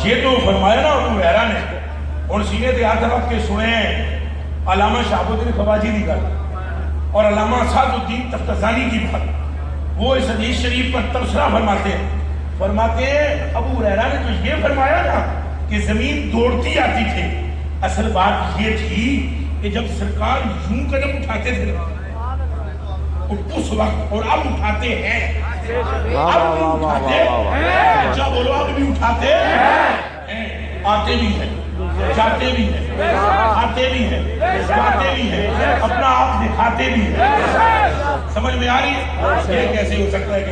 یہ تو فرمایا نا ابو ہریرہ نے. اور سینے دے ہاتھ رکھ کے سنے علامہ شہاب الدین خواجی کی گل اور علامہ سعد الدین تفتزانی کی بات. وہ اس حدیث شریف پر تبصرہ فرماتے ہیں ابو ہریرہ نے تو یہ فرمایا نا کہ زمین دوڑتی آتی تھی. اصل بات یہ تھی کہ جب سرکار یوں قدم اٹھاتے تھے اس وقت اور اب اٹھاتے ہیں, اب بھی اٹھاتے ہیں. کیا بولو اب بھی اٹھاتے ہیں. آتے بھی ہیں, جاتے بھی ہیں, آتے بھی ہیں, جاتے بھی ہیں, اپنا آپ دکھاتے بھی ہیں. سمجھ میں آ رہی ہے؟ یہ کیسے ہو سکتا ہے کہ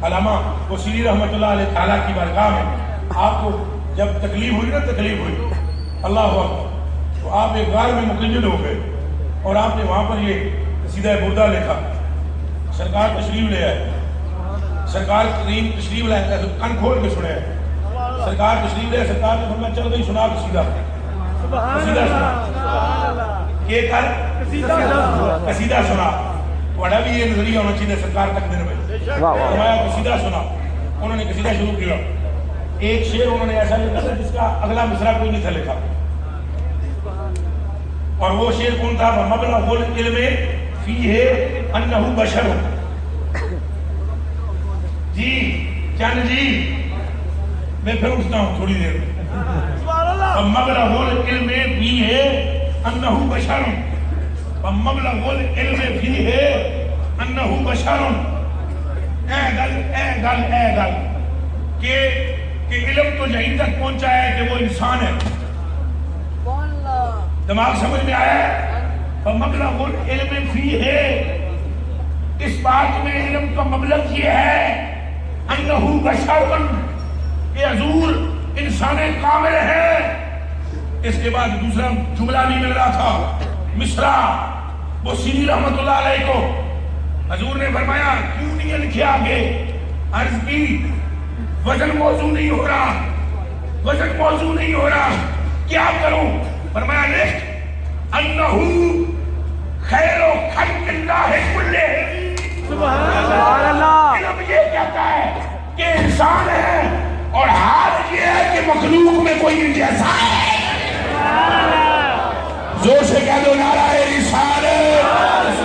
علامہ وسیلی رحمۃ اللہ علیہ تعالیٰ کی بارگاہ میں آپ کو جب تکلیف ہوئی نا, تکلیف ہوئی اللہ اکبر, تو آپ ایک غار میں مقید ہو گئے اور آپ نے وہاں پر یہ قصیدہ بردہ لکھا. سرکار تشریف لے آئے. سرکار کریم تشریف لائے, کان کھول کے سنے. سرکار تشریف لے, سرکار نے فرمایا چل گئی سنا قصیدہ. قصیدہ سنا کہ کر قصیدہ سنا. بڑا بھی یہ نظریہ ہونا چاہیے سرکار تک دن میں. فرمایا قصیدہ سنا. انہوں نے قصیدہ شروع کیا. ایک شعر انہوں نے ایسا لکھا تھا جس کا اگلا مصرع کوئی نہیں تھا لکھا. اور وہ شعر کون تھا؟ مبلغ العلم فیہ انہ بشر. جی چند جی میں پھر اٹھتا ہوں تھوڑی دیر میں. مبلغ العلم فیہ انہ بشر. مبلغ العلم فیہ انہ بشر. اے گل کہ علم تو یہیں تک پہنچا ہے کہ وہ انسان ہے. دماغ سمجھ میں آیا ہے؟ فمبلغ العلم فیہ, اس بات میں علم کا مبلغ یہ ہے انہ بشر, کہ حضور انسان کامل ہے. اس کے بعد دوسرا جملہ نہیں مل رہا تھا, مصرع بصیری رحمت اللہ علیہ کو. حضور نے فرمایا کیوں نہیں لکھے آگے؟ عرض کی وزن موضوع نہیں ہو رہا, وزن موضوع نہیں ہو رہا, کیا کروں؟ فرمایا لکھ انہ خیر خلق اللہ کلہ. سبحان اللہ. علم یہ کہتا ہے کہ انسان ہے اور حال یہ ہے کہ مخلوق میں کوئی ان جیسا ہے. زور سے کہہ دو نعرہ رسالت,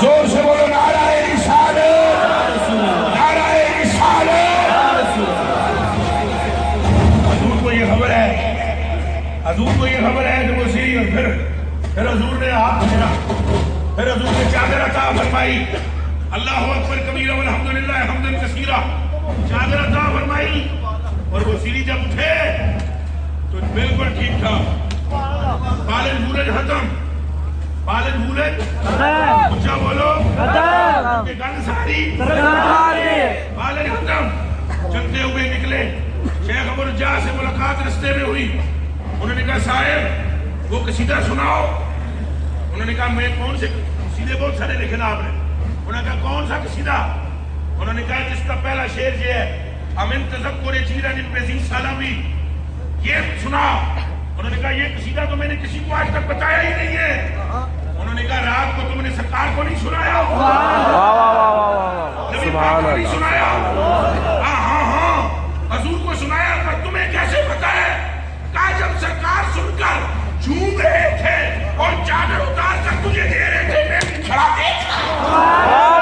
زور سے بولو نعرہ رسالت, نعرہ رسالت. حضور کو یہ خبر ہے, حضور کو یہ خبر ہے کہ وہ سیری, اور پھر حضور نے ہاتھ پھیرا, پھر حضور نے چادر عطا فرمائی. اللہ اکبر کبیرہ والحمدللہ حمدا کثیرا. چادر عطا فرمائی اور وہ سیری جب اٹھے تو بالکل ٹھیک تھا. بالغ بولج ختم بالغ بولج اونچا بولو کہ گن ساری بالغ ختم چلتے ہوئے نکلے شیخ ابو رجاء سے ملاقات رستے میں ہوئی انہوں نے کہا صاحب وہ قصیدہ سناؤ انہوں نے کہا میں کون سے قصیدے بہت سارے لکھے نا آپ نے انہوں نے کہا کون سا قصیدہ انہوں نے کہا جس کا پہلا شعر یہ ہے امن تذکر چیرن بزی سلامی یہ سنا انہوں نے کہا یہ قصیدہ تو میں نے کسی کو آج تک بتایا ہی نہیں ہے انہوں نے کہا رات کو تم نے سرکار کو نہیں سنایا نبی پاک کو نہیں سنایا ہاں حضور کو سنایا پر تمہیں کیسے پتا ہے کہا جب سرکار سن کر جھوم رہے تھے اور چادر اتار کر تجھے دے رہے تھے میں کھڑا دیکھا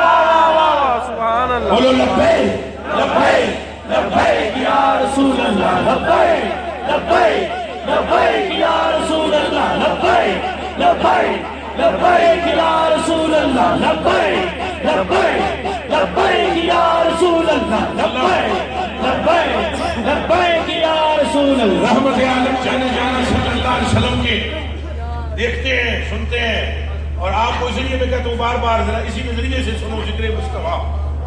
بولو لبیک لبیک لبیک یا رسول اللہ لبیک لبیک لبیک یا رسول اللہ لبیک لبیک لبیک یا رسول اللہ لبیک لبیک لبیک یا رسول اللہ لبیک لبیک لبیک یا رسول اللہ رحمت عالم جانے جانا صلی اللہ علیہ وسلم کے دیکھتے ہیں سنتے ہیں اور آپ کو اس لیے میں کہتا ہوں بار بار ذرا اسی نظریے سے سنو ذکر مصطفیٰ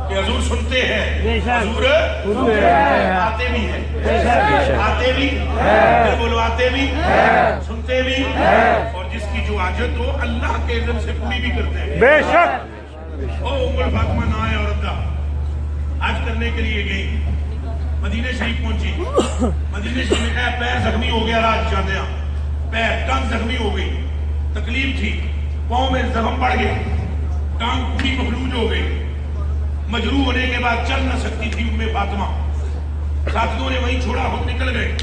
کہ حضور سنتے ہیں حضور آتے بھی ہیں آتے بھی بولو آتے بھی سنتے بھی اور جس کی جو حاجت ہو اللہ کے اذن سے پوری بھی کرتے ہیں بے شک او ام فاطمہ نا ہے عورت کا حج کرنے کے لیے گئی مدینہ شریف پہنچی مدینہ شریف میں پیر زخمی ہو گیا راج جاتے ہیں پیر ٹانگ زخمی ہو گئی تکلیف تھی پاؤں میں زخم پڑ گیا ٹانگ پوری مفلوج ہو گئی مجروح ہونے کے بعد چل نہ سکتی تھی ام فاطمہ ساتھیوں نے وہیں چھوڑا خود نکل گئے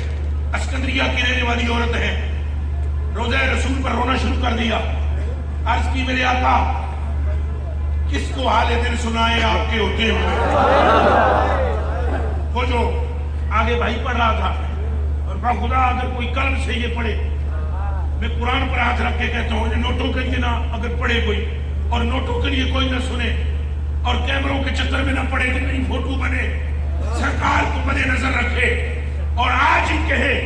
اسکندریہ کی رہنے والی عورت ہے روضہ رسول پر رونا شروع کر دیا عرض کی میرے آقا کس کو حال دل سنائے آپ کے ہوتے ہوئے وہ جو آگے بھائی پڑھ رہا تھا اور کہا خدا اگر کوئی قلب سے یہ پڑھے میں قرآن پر ہاتھ رکھ کے کہتا ہوں نوٹوں کے لیے نہ اگر پڑھے کوئی اور نوٹوں کے لیے کوئی نہ سنے اور کیمروں کے چکر میں نہ پڑے کہ نہیں فوٹو بنے سرکار کو مد نظر رکھے اور آج ہی کہے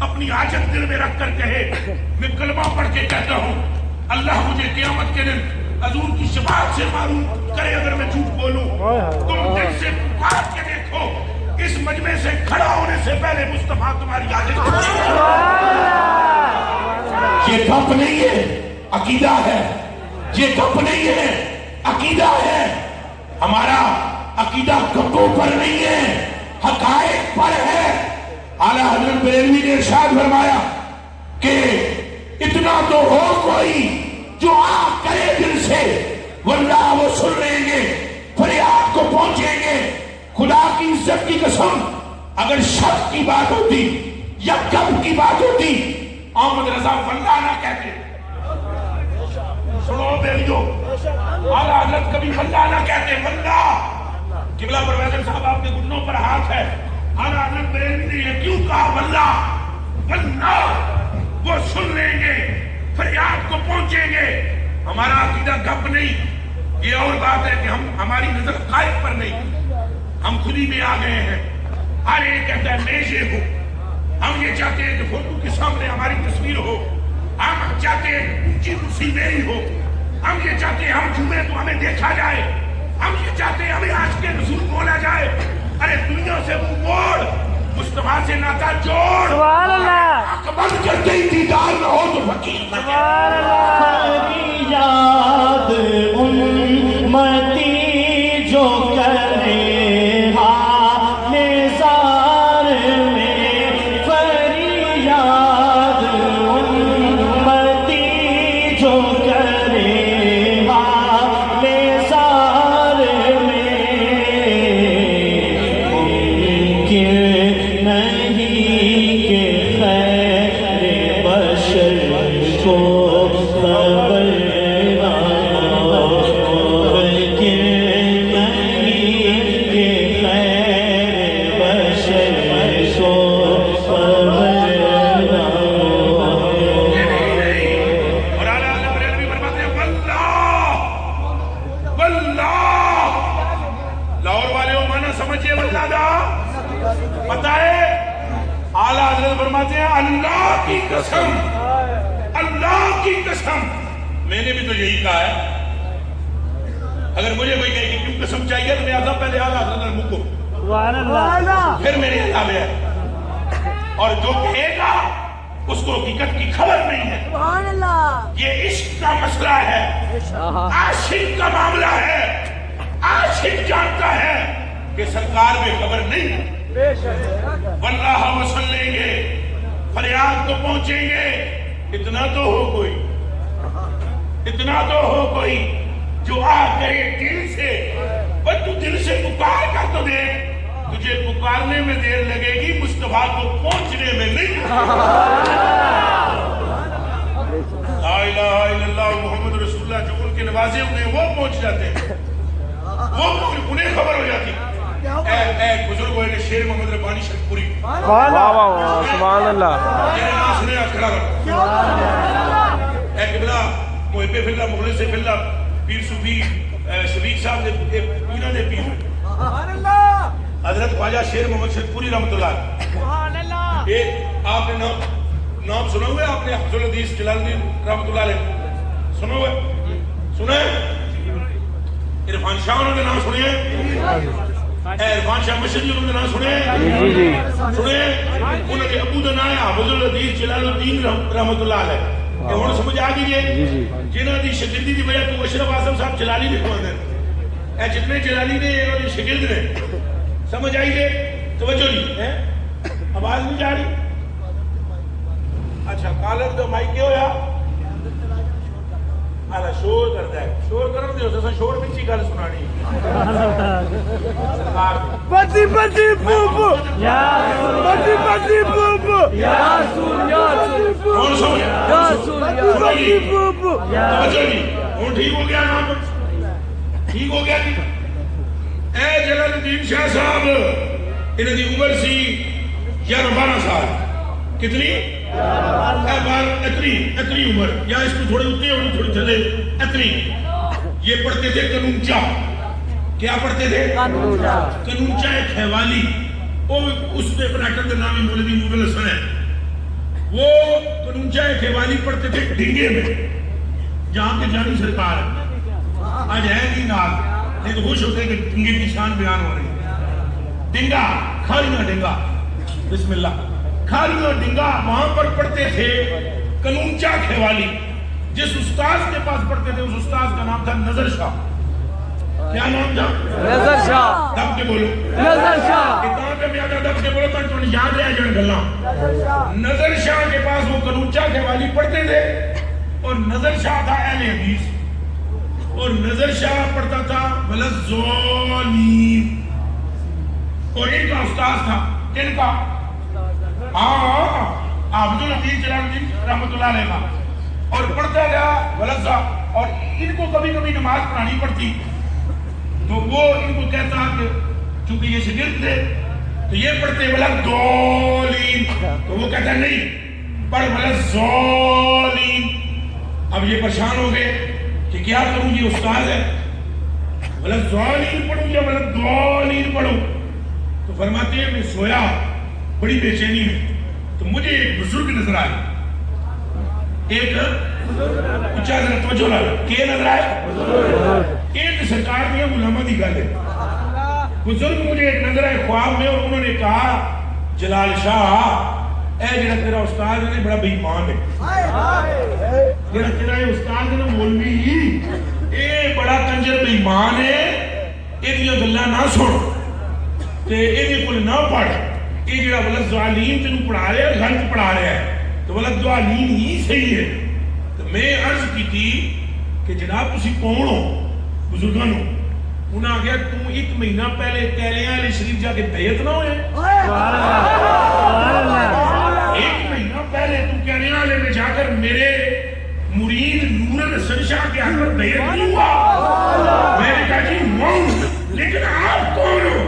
اپنی حاجت دل میں رکھ کر کہے میں کلمہ پڑھ کے کہتا ہوں اللہ مجھے قیامت کے دن حضور کی شفاعت سے معروف کرے اگر میں جھوٹ بولوں تم دل سے پکار کے دیکھو اس مجمع سے کھڑا ہونے سے پہلے مصطفیٰ تمہاری حاجت یہ گپ نہیں ہے عقیدہ ہے یہ گپ نہیں ہے عقیدہ ہے ہمارا عقیدہ گپوں پر نہیں ہے حقائق پر ہے اعلیٰ حضرت بریلوی نے ارشاد فرمایا کہ اتنا تو ہو کوئی جو آگ کرے دل سے ورنہ وہ سن لیں گے فریاد کو پہنچیں گے خدا کی عزت کی قسم اگر شک کی بات ہوتی یا گپ کی بات ہوتی احمد رضا واللہ نہ کہتے سنو بیلیو اعلیٰ حضرت کبھی واللہ نہ کہتے واللہ قبلہ پرویزر صاحب آپ کے گھٹنوں پر ہاتھ ہے اعلیٰ حضرت بریلوی نے یہ کیوں کہا واللہ واللہ وہ سن لیں گے فریاد کو پہنچیں گے ہمارا عقیدہ گپ نہیں یہ اور بات ہے کہ ہماری نظر قائد پر نہیں ہم خودی میں آ گئے ہیں ہر ایک کہتا ہے میں یہ ہوں ہم یہ چاہتے ہیں کہ فوٹو کے سامنے ہماری تصویر ہو ہم چاہتے ہیں اونچی کرسی میری ہو ہم یہ چاہتے ہیں ہم جمعے تو ہمیں دیکھا جائے ہم یہ چاہتے ہیں ہمیں عاشق رسول بولا جائے ارے دنیا سے منہ موڑ مصطفیٰ سے ناتا جوڑ سبحان اللہ آنکھ بند کرتے ہی دیدار نہ ہو تو فقیر نہ سبحان اللہ یاد امتی جو کرے اللہ کی قسم اللہ کی قسم میں نے بھی تو یہی کہا ہے. اگر مجھے کوئی کہے کہ کیوں قسم چاہیے تو میں آتا پہلے آدھا حضرت مکو پھر میرے علاوے ہے. اور جو کہے گا اس کو حقیقت کی خبر نہیں ہے. سبحان اللہ. یہ عشق کا مسئلہ ہے, عاشق کا معاملہ ہے. عاشق جانتا ہے کہ سرکار میں خبر نہیں ہے. واللہ وسلیں گے, فریاد کو پہنچیں گے. اتنا تو ہو کوئی, اتنا تو ہو کوئی جو آ کرے دل سے. پر تو دل سے پکار کر تو دے, تجھے پکارنے میں دیر لگے گی, مصطفیٰ کو پہنچنے میں نہیں. لا الہ الا اللہ محمد رسول اللہ, جو ان کے نوازے ہوئے وہ پہنچ جاتے ہیں, وہ انہیں خبر ہو جاتی. ایک بزرگ ہوئے نے شیر محمد ربانی شرپوری, سبحان اللہ, جنہیں نام سنے آج کھڑا کر. ایک قبلہ محب فی اللہ مخلص فی اللہ پیر صوفی شفیق صاحب نے پیرہ نے پیر حضرت خواجہ شیر محمد شرپوری رحمۃ اللہ. ایک آپ نے نام سنا ہوئے, آپ نے حفظ الحدیث جلال الدین رحمۃ اللہ علیہ سنا ہوئے, سنا ہے؟ عرفان شاہ انہوں نے نام سنے ہیں, عرفان شاہ مشہدی انہوں نے نام سنے ہیں, سنے ہیں؟ انہوں نے ابو دنایا حفظ الحدیث جلال الدین رحمۃ اللہ علیہ کہ انہوں نے سمجھ آگئی ہے جنہوں نے شکردی دی وجہ تو اشرف آزم صاحب جلالی نے کھوڑ دیں. اے جتنے جلالی نے انہوں نے شکرد نے سمجھ آئی دے. توجہ نہیں, آواز نہیں جا رہی. اچھا کالر دا مائک کیا ہویا آلہ شور کرتا ہے, شور کرن دے ہو شور بچی گل سنانی بچی بچی پوپو بچی بچی پوپو یا رسول یا رسول کون سمجھ یا رسول بچی پوپو. توجہ نہیں, ہوں ٹھیک ہو گیا نام, ٹھیک ہو گیا جی. اے جلال الدین شاہ صاحب انہوں دی عمر سی 11-12 سال. کتنی؟ اتنی عمر, یا اس کو تھوڑے اتنے اور تھوڑے چلے اتنی. یہ پڑھتے تھے قانونچہ. کیا پڑھتے تھے؟ قانونچہ ایک حیوالی, وہ اس پہ پراٹر کا نام ہے مولوی مغل حسن ہے. وہ قانونچہ ایک حیوالی پڑھتے تھے ڈنگے میں, جہاں کے جانی سرکار آج ہے نہیں نال, لیکن خوش ہوتے کہ ڈنگے کی شان بیان ہو رہی ہے. ڈنگا کھالیاں ڈنگا, بسم اللہ, کھالیاں ڈنگا وہاں پر پڑھتے تھے قانونچہ کھیوالی. جس استاذ کے پاس پڑھتے تھے اس استاذ کا نام تھا نظر شاہ. کیا نام تھا؟ نظر شاہ. دب کے بولو نظر شاہ. کتنا پہ میادہ دب کے بولو تاکہ تمہیں یاد رہ جائیں گلاں. نظر شاہ کے پاس وہ قانونچہ کھیوالی پڑھتے تھے, اور نظر شاہ تھا اہل حدیث, اور نظر شاہ پڑھتا تھا ولزولین, اور ان کا استاذ تھا کن کا؟ عبد الحدیث جلال الدین رحمۃ اللہ علیہ کا, اور پڑھتا گیا ولزا. اور ان کو کبھی کبھی نماز پڑھانی پڑتی تو وہ ان کو کہتا کہ چونکہ یہ شاگرد تھے تو یہ پڑھتے ولزولین, تو وہ کہتا نہیں پڑھ ولزولین. اب یہ پریشان ہو گئے کہ کیا کروں, یہ استاد ہے, ولزولین پڑھوں یا ولزولین پڑھوں؟ تو فرماتے ہیں میں سویا بڑی بے چینی میں, تو مجھے ایک بزرگ نظر آئے. ایک اچھا ذرا توجہ لا, کہ نظر آئے ایک سرکار دیا علماء دی گل ہے. بزرگ مجھے ایک نظر آئے خواب میں, اور انہوں نے کہا جلال شاہ اے جڑا تیرا استاد ہے بڑا بے ایمان ہے, جڑا تیرا استاد ہے نا مولوی اے بڑا کنجر بے ایمان ہے, یہ گلاں نہ سن تے یہ کول نہ پڑھ. یہ جڑا ولزولین تینوں پڑھا رہا ہے غلط پڑھا رہا ہے, تو ولزولین ہی صحیح ہے. تو میں عرض کی تھی کہ جناب تسی کون ہو بزرگاں نو؟ انہاں آ گیا تم ایک مہینہ پہلے کیلیاں علی شریف جا کے بیعت نہ ہوئے, ایک مہینہ پہلے تم کیلیاں علی میں جا کر میرے مرید نور الحسن شاہ کے ہاتھ پر بیعت نہیں ہوا؟ میں نے کہا جی ہوں, لیکن آپ کون ہو؟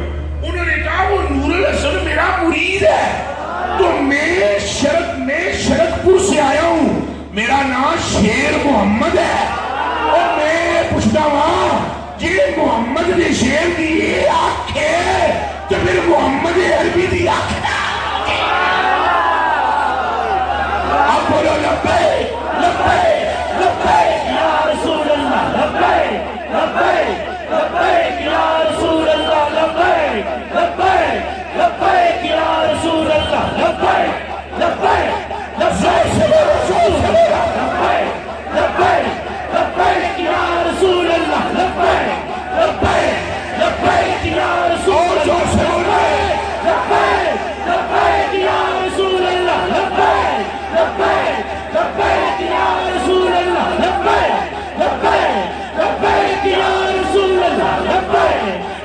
انہوں نے کہا وہ نور الحسن میرا مرید ہے, تو میں شرک پور سے آیا ہوں, میرا نام شیر محمد ہے, اور میں پوچھتا ہوں جی محمد نے شیر دی آنکھ ہے تو پھر محمد عربی دی آنکھ ہے. آپ بولو لبیک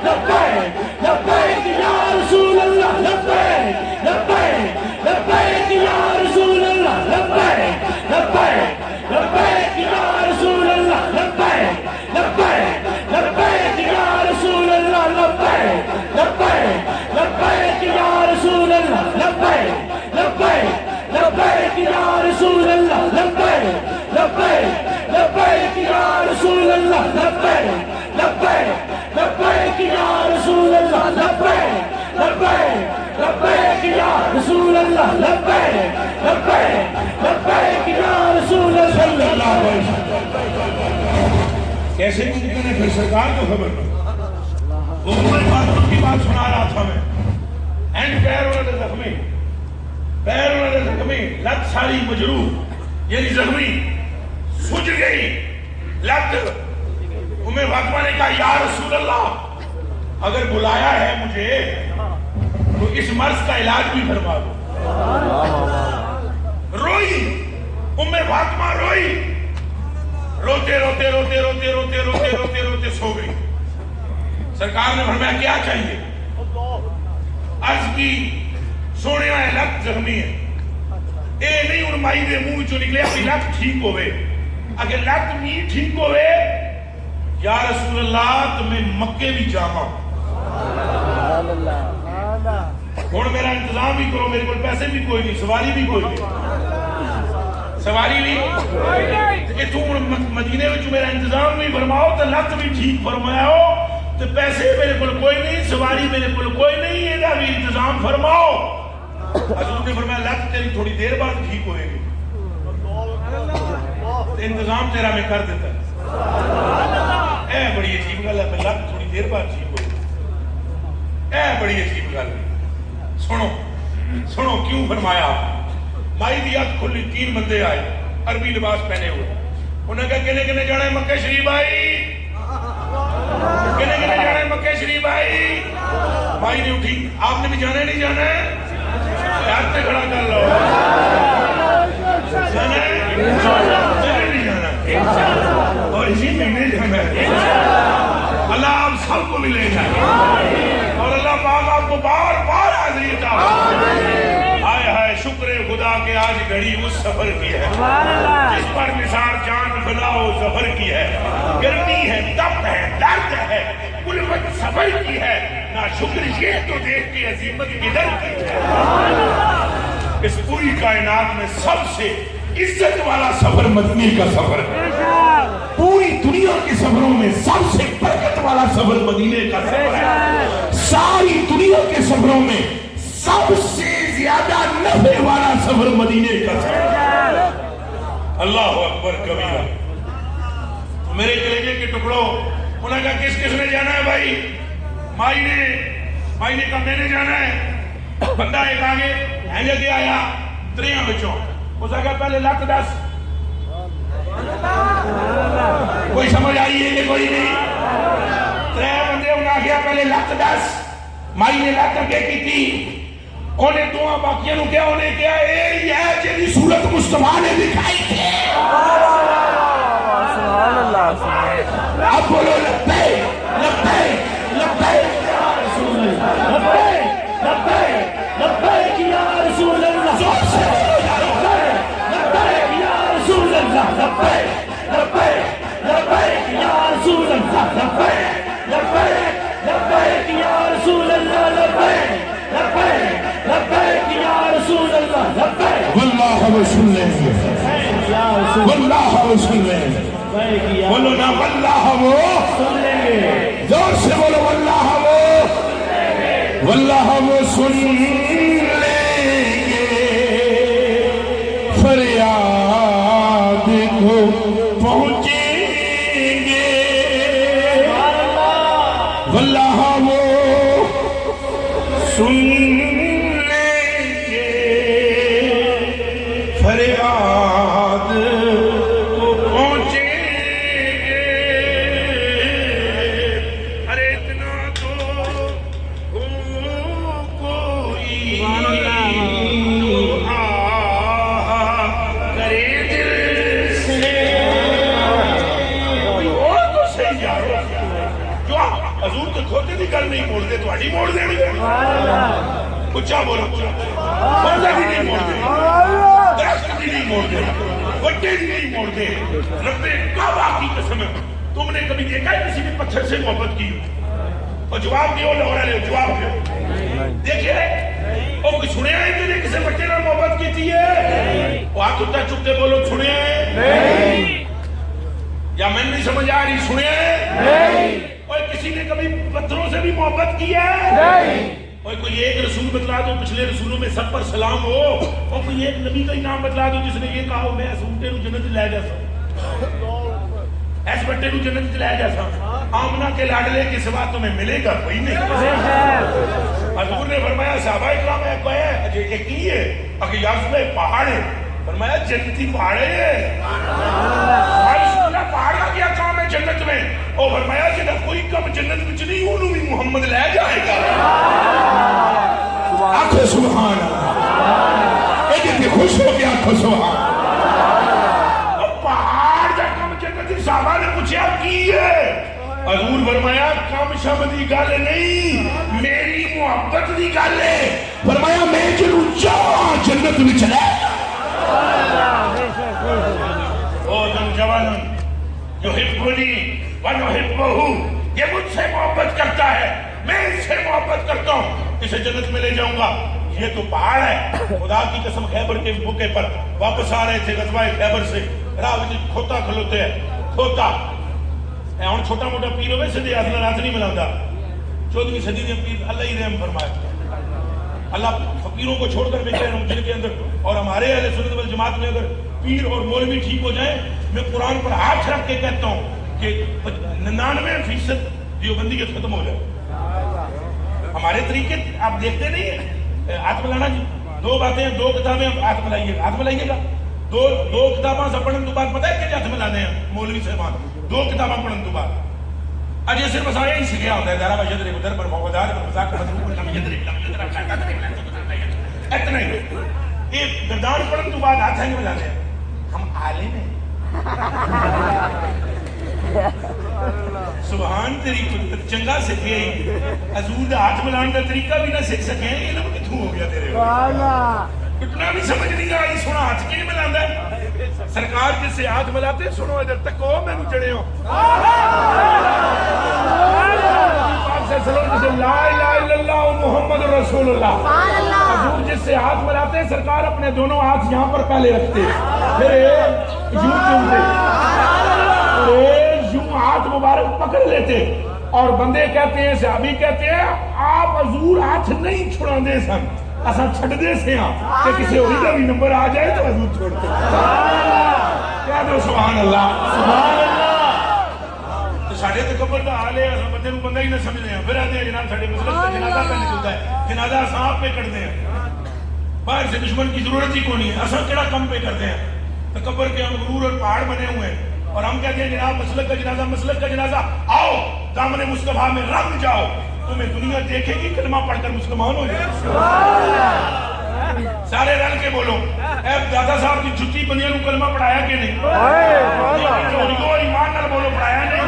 لبیک لبیک یا رسول اللہ لبیک لبیک لبیک یا رسول اللہ لبیک لبیک لبیک یا رسول اللہ لبیک لبیک لبیک یا رسول اللہ لبیک لبیک لبیک یا رسول اللہ لبیک لبیک لبیک یا رسول اللہ لبیک لبیک لبیک یا رسول اللہ لبیک لبیک لبیک یا رسول اللہ لبیک لبیک لبیک یا رسول اللہ لبیک لبیک لبیک یا رسول اللہ کیسے ممکن ہے پھر سرکار کو خبر نہ وہ بات کی بات سنا رہا تھا میں اینڈ پیر انہوں نے زخمی پیر انہوں نے زخمی لت ساری مجروح یعنی زخمی سوج گئی لت فاطمہ نے کہا یا رسول اللہ اگر بلایا ہے مجھے تو اس مرض کا علاج بھی فرما دو روئی فاطمہ روئی روتے روتے روتے روتے روتے روتے روتے روتے سو گئی سرکار نے فرمایا کیا چاہیے عرض کی سونے ہے لت زخمی ہے اے نہیں ان مائی دے منہ چو نکلے اپنی لت ٹھیک ہوئے اگر لت نہیں ٹھیک ہوئے یا رسول اللہ تمہیں مکے بھی جاما اور میرا انتظام بھی کرو میرے کو پیسے بھی کوئی نہیں سواری بھی کوئی نہیں سواری نہیں تو مدینے میں جو میرا انتظام بھی فرماؤ تو لت بھی ٹھیک فرماؤ تو پیسے میرے کو کوئی نہیں سواری میرے کو کوئی نہیں یہ بھی انتظام فرماؤ حضور نے فرمایا لت تیری تھوڑی دیر بعد ٹھیک ہوئے گی انتظام تیرا میں کر دیتا ہے اے بڑی عجیب گل ہے لت تھوڑی دیر بعد ٹھیک ہوئے اے بڑی عجیب گل ہے سنو سنو کیوں فرمایا مائی دی آنکھ کھلی 3 بندے آئے عربی لباس پہنے ہوئے انہوں نے کہا کنے کنے جانا ہے مکہ شریف آئی کنے کنے جانا ہے مکہ شریف آئی مائی نے اٹھی آپ نے بھی جانا ہے نہیں جانا ہے ہاتھ سے کھڑا کر لو جانا ہے نہیں جانا اور اسی مہینے جانا ہے اللہ آپ سب کو ملے گا اور اللہ پاک آپ کو بار بار حاضری عطا ہائے ہائے شکر خدا کے آج گھڑی اس سفر کی ہے جس پر نثار جان بناؤ سفر کی ہے گرمی ہے تپ ہے درد ہے قلوت سفر کی ہے نہ شکر یہ تو دیکھ کے عظیمت کدھر کی ہے اس پوری کائنات میں سب سے عزت والا سفر مدینے کا سفر ہے پوری دنیا کے سفروں میں سب سے برکت والا سفر مدینے کا سفر ہے ساری دنیا کے سفروں میں سب سے زیادہ نفع والا سفر مدینے کا سفر ہے اللہ اکبر کبیرہ میرے کلیجے کے ٹکڑوں انہوں نے کہا کس کس نے جانا ہے بھائی مائی نے کہا میں نے جانا ہے بندہ ایک آگے ہینجا دیا آیا 3 بچوں اس نے کہا پہلے لت 10 کوئی سمجھ آئی ہے کہ کوئی نہیں 3 بندے انہوں نے کہا پہلے لت 10 مائی نے لت اگے کی تھی انہیں دعا باقیوں کیا انہیں کیا اے یہ جیدی صورت مصطفیٰ نے دکھائی تھی سبحان اللہ اب بولو لبیک لبیک لبیک یا رسول اللہ لبیک لبیک لبیک یا رسول اللہ لبیک یا رسول اللہ لبیک لبیک لبیک یا رسول اللہ لبیک لبیک لبیک یا رسول اللہ لبیک لبیک لبیک یا رسول اللہ لبیک واللہ رسول اللہ واللہ رسول اللہ بولو نا واللہ وہ سن لیں گے زور سے بولو واللہ وہ سن لیں گے فریاد کو پہنچیں گے واللہ وہ سن لیں گے فریاد کو پہنچیں گے ارے اتنا تو ہو کوئی کرے دل سے کوئی اور تو صحیح جا رہا جو حضور تو کھوتے دی گل نہیں موڑ دے تو اڑی موڑ دے اچھا بولو کھوتے دی نہیں موڑ دے درخت دی نہیں موڑ دے وڈے دی نہیں موڑ دے رب کعبہ کی قسم ہے تم نے کبھی دیکھا ہے کسی نے پتھر سے محبت کی اور جواب دیو لوڑا لے جواب دیو دیکھیں وہ کوئی سنے آئے کہ کسی بچے نے محبت کی تھی ہے وہ ہاتھ اٹھا چکتے بولو سنے آئے یا میں نہیں سمجھ آ رہی سنے آئے اور کسی نے کبھی پتھروں سے بھی محبت کی ہے اور کوئی ایک رسول بتلا دو پچھلے رسولوں میں سب پر سلام ہو اور کوئی ایک نبی کا ہی نام بتلا دو جس نے یہ کہا میں اس اونٹے نو جنت لے جا سا ایس بٹے نو جنت لے جا سا آمنہ کے لاڈلے کے سوا تمہیں ملے گا کوئی نہیں حضور نے فرمایا صحابہ اکرام ہے کوئی ہے ایک ہی ہے اگر یاسو میں پہاڑ ہے فرمایا جنتی پہاڑ ہے پہاڑ کا کیا کام ہے جنت میں اور فرمایا کہ کوئی کم جنت میں نہیں انہوں بھی محمد لے جائے گا آنکھو سبحان اللہ ایک اتنی خوش ہو گیا آنکھو سبحان پہاڑ جا کم جنتی صحابہ نے پوچھا کی ہے حضور فرمایا کم شب دی گل نہیں میری محبت دی گل ہے فرمایا میں جنوں چاہاں جنت میں چلے او جوانن یحبنی ونحبہ یہ مجھ سے محبت کرتا ہے میں اس سے محبت کرتا ہوں اسے جنت میں لے جاؤں گا یہ تو پہاڑ ہے خدا کی قسم خیبر کے موقع پر واپس آ رہے تھے غزوہ خیبر سے راہ وچ کھوتا کھلوتے ہیں کھوتا ہن چھوٹا موٹا پیر ہوئے سیدھے ہاتھ نال ہاتھ نہیں ملاوندا 14ویں صدی دے پیر اللہ ہی رحم فرمائے اللہ فقیروں کو چھوڑ کر بیٹھے ہیں جن کے اندر اور ہمارے اہل سنت والجماعت میں اگر پیر اور مولوی ٹھیک ہو جائیں میں قرآن پر ہاتھ رکھ کے کہتا ہوں کہ 99% دیوبندیت ختم ہو جائے ہمارے طریقے آپ دیکھتے نہیں ہیں ہاتھ ملانا جی دو باتیں دو کتابیں ہاتھ ملائیے گا دو کتاباں سے پڑھنے تو بعد پتہ ہے کہ ہاتھ ملانے ہیں مولوی صاحبان دو کتاباں پڑھنے تو بعد اج یہ صرف مسائل ہی سکھیا ہوتا ہے دارا بجدر ادھر پر موجودات پر مذاق مذموم لم یدر اتنا ہی یہ گردان پڑھنے تو بعد ہاتھ نہیں ملانے ہیں ہم عالم ہیں سبحان تیری قدرت چنگا سکھے ہی حضور دا ہاتھ ملان کا طریقہ بھی نہ سکھ سکے یہ لوگ کتوں ہو گیا تیرے اتنا بھی سمجھ نہیں آئی سونا ہاتھ کی نہیں ملانا ہے سرکار جس سے ہاتھ ملاتے سنو ادھر تک ہو میں نو چڑھے ہو لا الہ الا اللہ محمد رسول اللہ حضور جس سے ہاتھ ملاتے سرکار اپنے دونوں ہاتھ یہاں پر پہلے رکھتے پھر یوں چومتے یوں ہاتھ مبارک پکڑ لیتے اور بندے کہتے ہیں صحابی کہتے ہیں آپ حضور ہاتھ نہیں چھڑا دے سن اساں چھڑ دے سے ہاں کہ کسی ہوئی کا بھی نمبر آ جائے تو حضور چھوڑتے کہہ دو سبحان اللہ سبحان اللہ تو ساڑھے تکبر دا حال ہے بندے نو بندہ ہی نہ سمجھ رہے ہیں پھر آتے ہیں جناب ساڑھے مسلم کا جنازہ پہلے ہوتا ہے جنازہ صاحب پہ کرتے ہیں باہر سے دشمن کی ضرورت ہی کونی ہے اساں کیڑا کم پہ کرتے ہیں تکبر کے ہم غرور اور پہاڑ بنے ہوئے ہیں اور ہم کہتے ہیں جناب مسلک کا جنازہ آؤ دامن مصطفیٰ میں رنگ جاؤ تمہیں دنیا دیکھے گی کلمہ پڑھ کر مسلمان ہو جائے سارے رل کے بولو اے دادا صاحب کی جھٹی بندیاں نو کلمہ پڑھایا کہ نہیں چوریوں اور ایمان نال بولو پڑھایا نہیں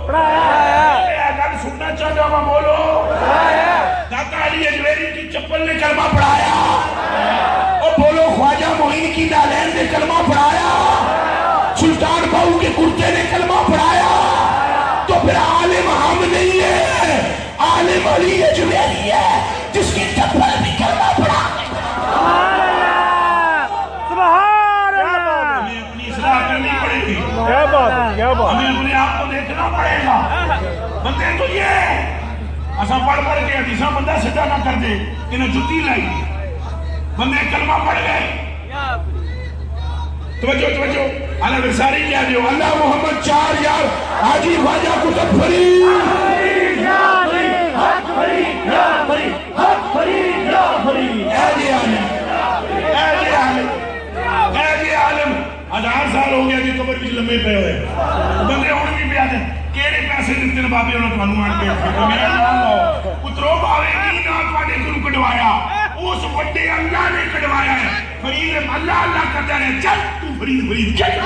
پڑھایا اگر سننا چاہتا ہوں بولو داتا علی اجویری کی چپل نے کلمہ پڑھایا اور بولو خواجہ معین کی نالین نے کلمہ پڑھایا سلطان باہو کے کرتے نے کلمہ پڑھایا تو پھر عالم ہم نہیں ہے عالم علی اجویری ہے جس کی چپل بھی کلمہ پڑھا سبحان اللہ ہمیں اپنی اصلاح کرنی پڑے گی کیا بات ہمیں اپنے آپ کو دیکھنا پڑے گا بندے تو یہ اساں پڑھ کے حدیثاں بندہ سجا نہ کر دے انہیں جتی لائی بندے کلمہ پڑھ گئے توجہ اللہ برساری کیا دیو اللہ محمد 4 یار حاجی خواجہ کتب فرید حق فرید یا فرید حق فرید یا فرید اے عالم 1000 سال ہو گیا کہ قبر وچ لمبے پے ہوئے بندے ہن بھی پیا دے کیڑے پیسے دتے نے بابے انہاں تانوں آن کے میرا نام لو پترو بھاوے کی نا تواڈے کول کڈوایا اس وڈے اللہ نے کڈوایا ہے فرید اللہ اللہ کرتا رہے چل تو فرید چل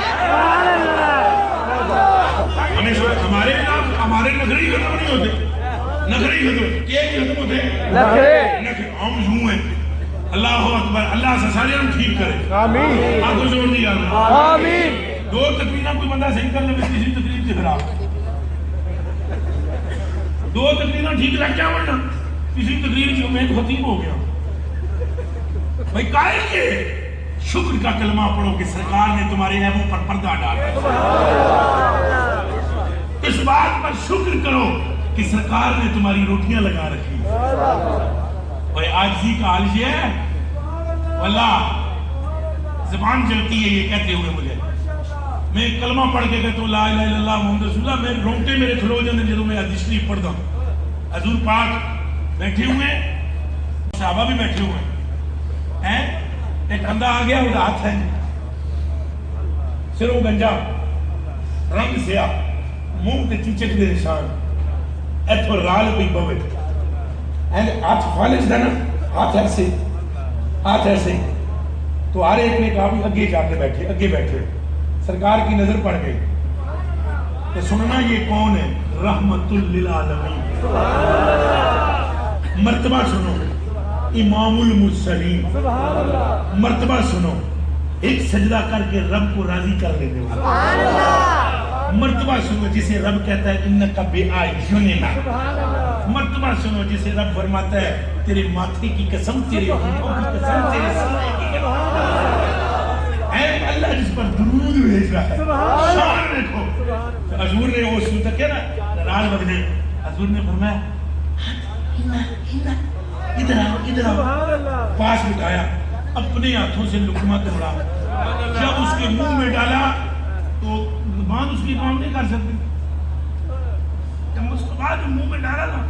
ہمارے پھر نخری ختم نہیں ہوتے, نخری ختم کیا ختم ہوتے نخری. ہم یوں ہیں. اللہ اکبر, اللہ سے سارے ہم ٹھیک کرے. آمین. آپ کو زور نہیں کرنا. آمین. 2 تقریریں کوئی بندہ صحیح کر لے, تیسری تقریر سے خراب. 2 تقریریں ٹھیک لگ جائیں ورنہ تیسری تقریر کی امید ختم ہو گیا. بھائی قائل کے شکر کا کلمہ پڑھو کہ سرکار نے تمہارے عیبوں پر پردہ ڈالا. اس بات پر شکر کرو کہ سرکار نے تمہاری روٹیاں لگا رکھی. اور عاجزی کا حال یہ ہے, اللہ زبان چلتی ہے یہ کہتے ہوئے مجھے, میں کلمہ پڑھ کے کہتا ہوں لا الہ الا اللہ محمد رسول اللہ, میں رونگٹے میرے کھلو جاندے جدوں میں حدیث شریف پڑھتا ہوں. حضور پاک بیٹھے ہوئے, صحابہ بھی بیٹھے ہوئے ہیں. ایک بندہ آ گیا, وہ ہاتھ ہے سروں گنجا, رنگ سیاہ, منہ تے چوچک دے نشان, ایتھو رال پئی بوے, ہاتھ فالج تھا نا, ہاتھ ایسے, ہاتھ ایسے. تو ہر ایک نے کہا بھی اگے جا کے بیٹھے, اگے بیٹھے. سرکار کی نظر پڑ گئی تو سننا یہ کون ہے, رحمت للعالمین. مرتبہ سنو, امام المرسلین. مرتبہ سنو, ایک سجدہ کر کے رب کو راضی کر لینے والا. مرتبہ سنو جسے رب کہتا ہے انکا بِأَعْیُنِنَا. مرتبہ سنو جسے رب فرماتا ہے تیرے ماتھے کی قسم, تیرے ہونٹوں کی قسم, تیرے سینے کی قسم. اے اللہ جس پر درود بھیج رہا ہے, شان دیکھو. حضور نے وہ سنتا کیا نا رال بدلے, حضور نے فرمایا ادھر آؤ, ادھر آؤ. پاس بٹھایا, اپنے ہاتھوں سے لقمہ توڑا. جب اس کے منہ میں ڈالا تو زبان اس کی کام نہیں کر سکتی. جب اس کے بعد منہ میں ڈالا نا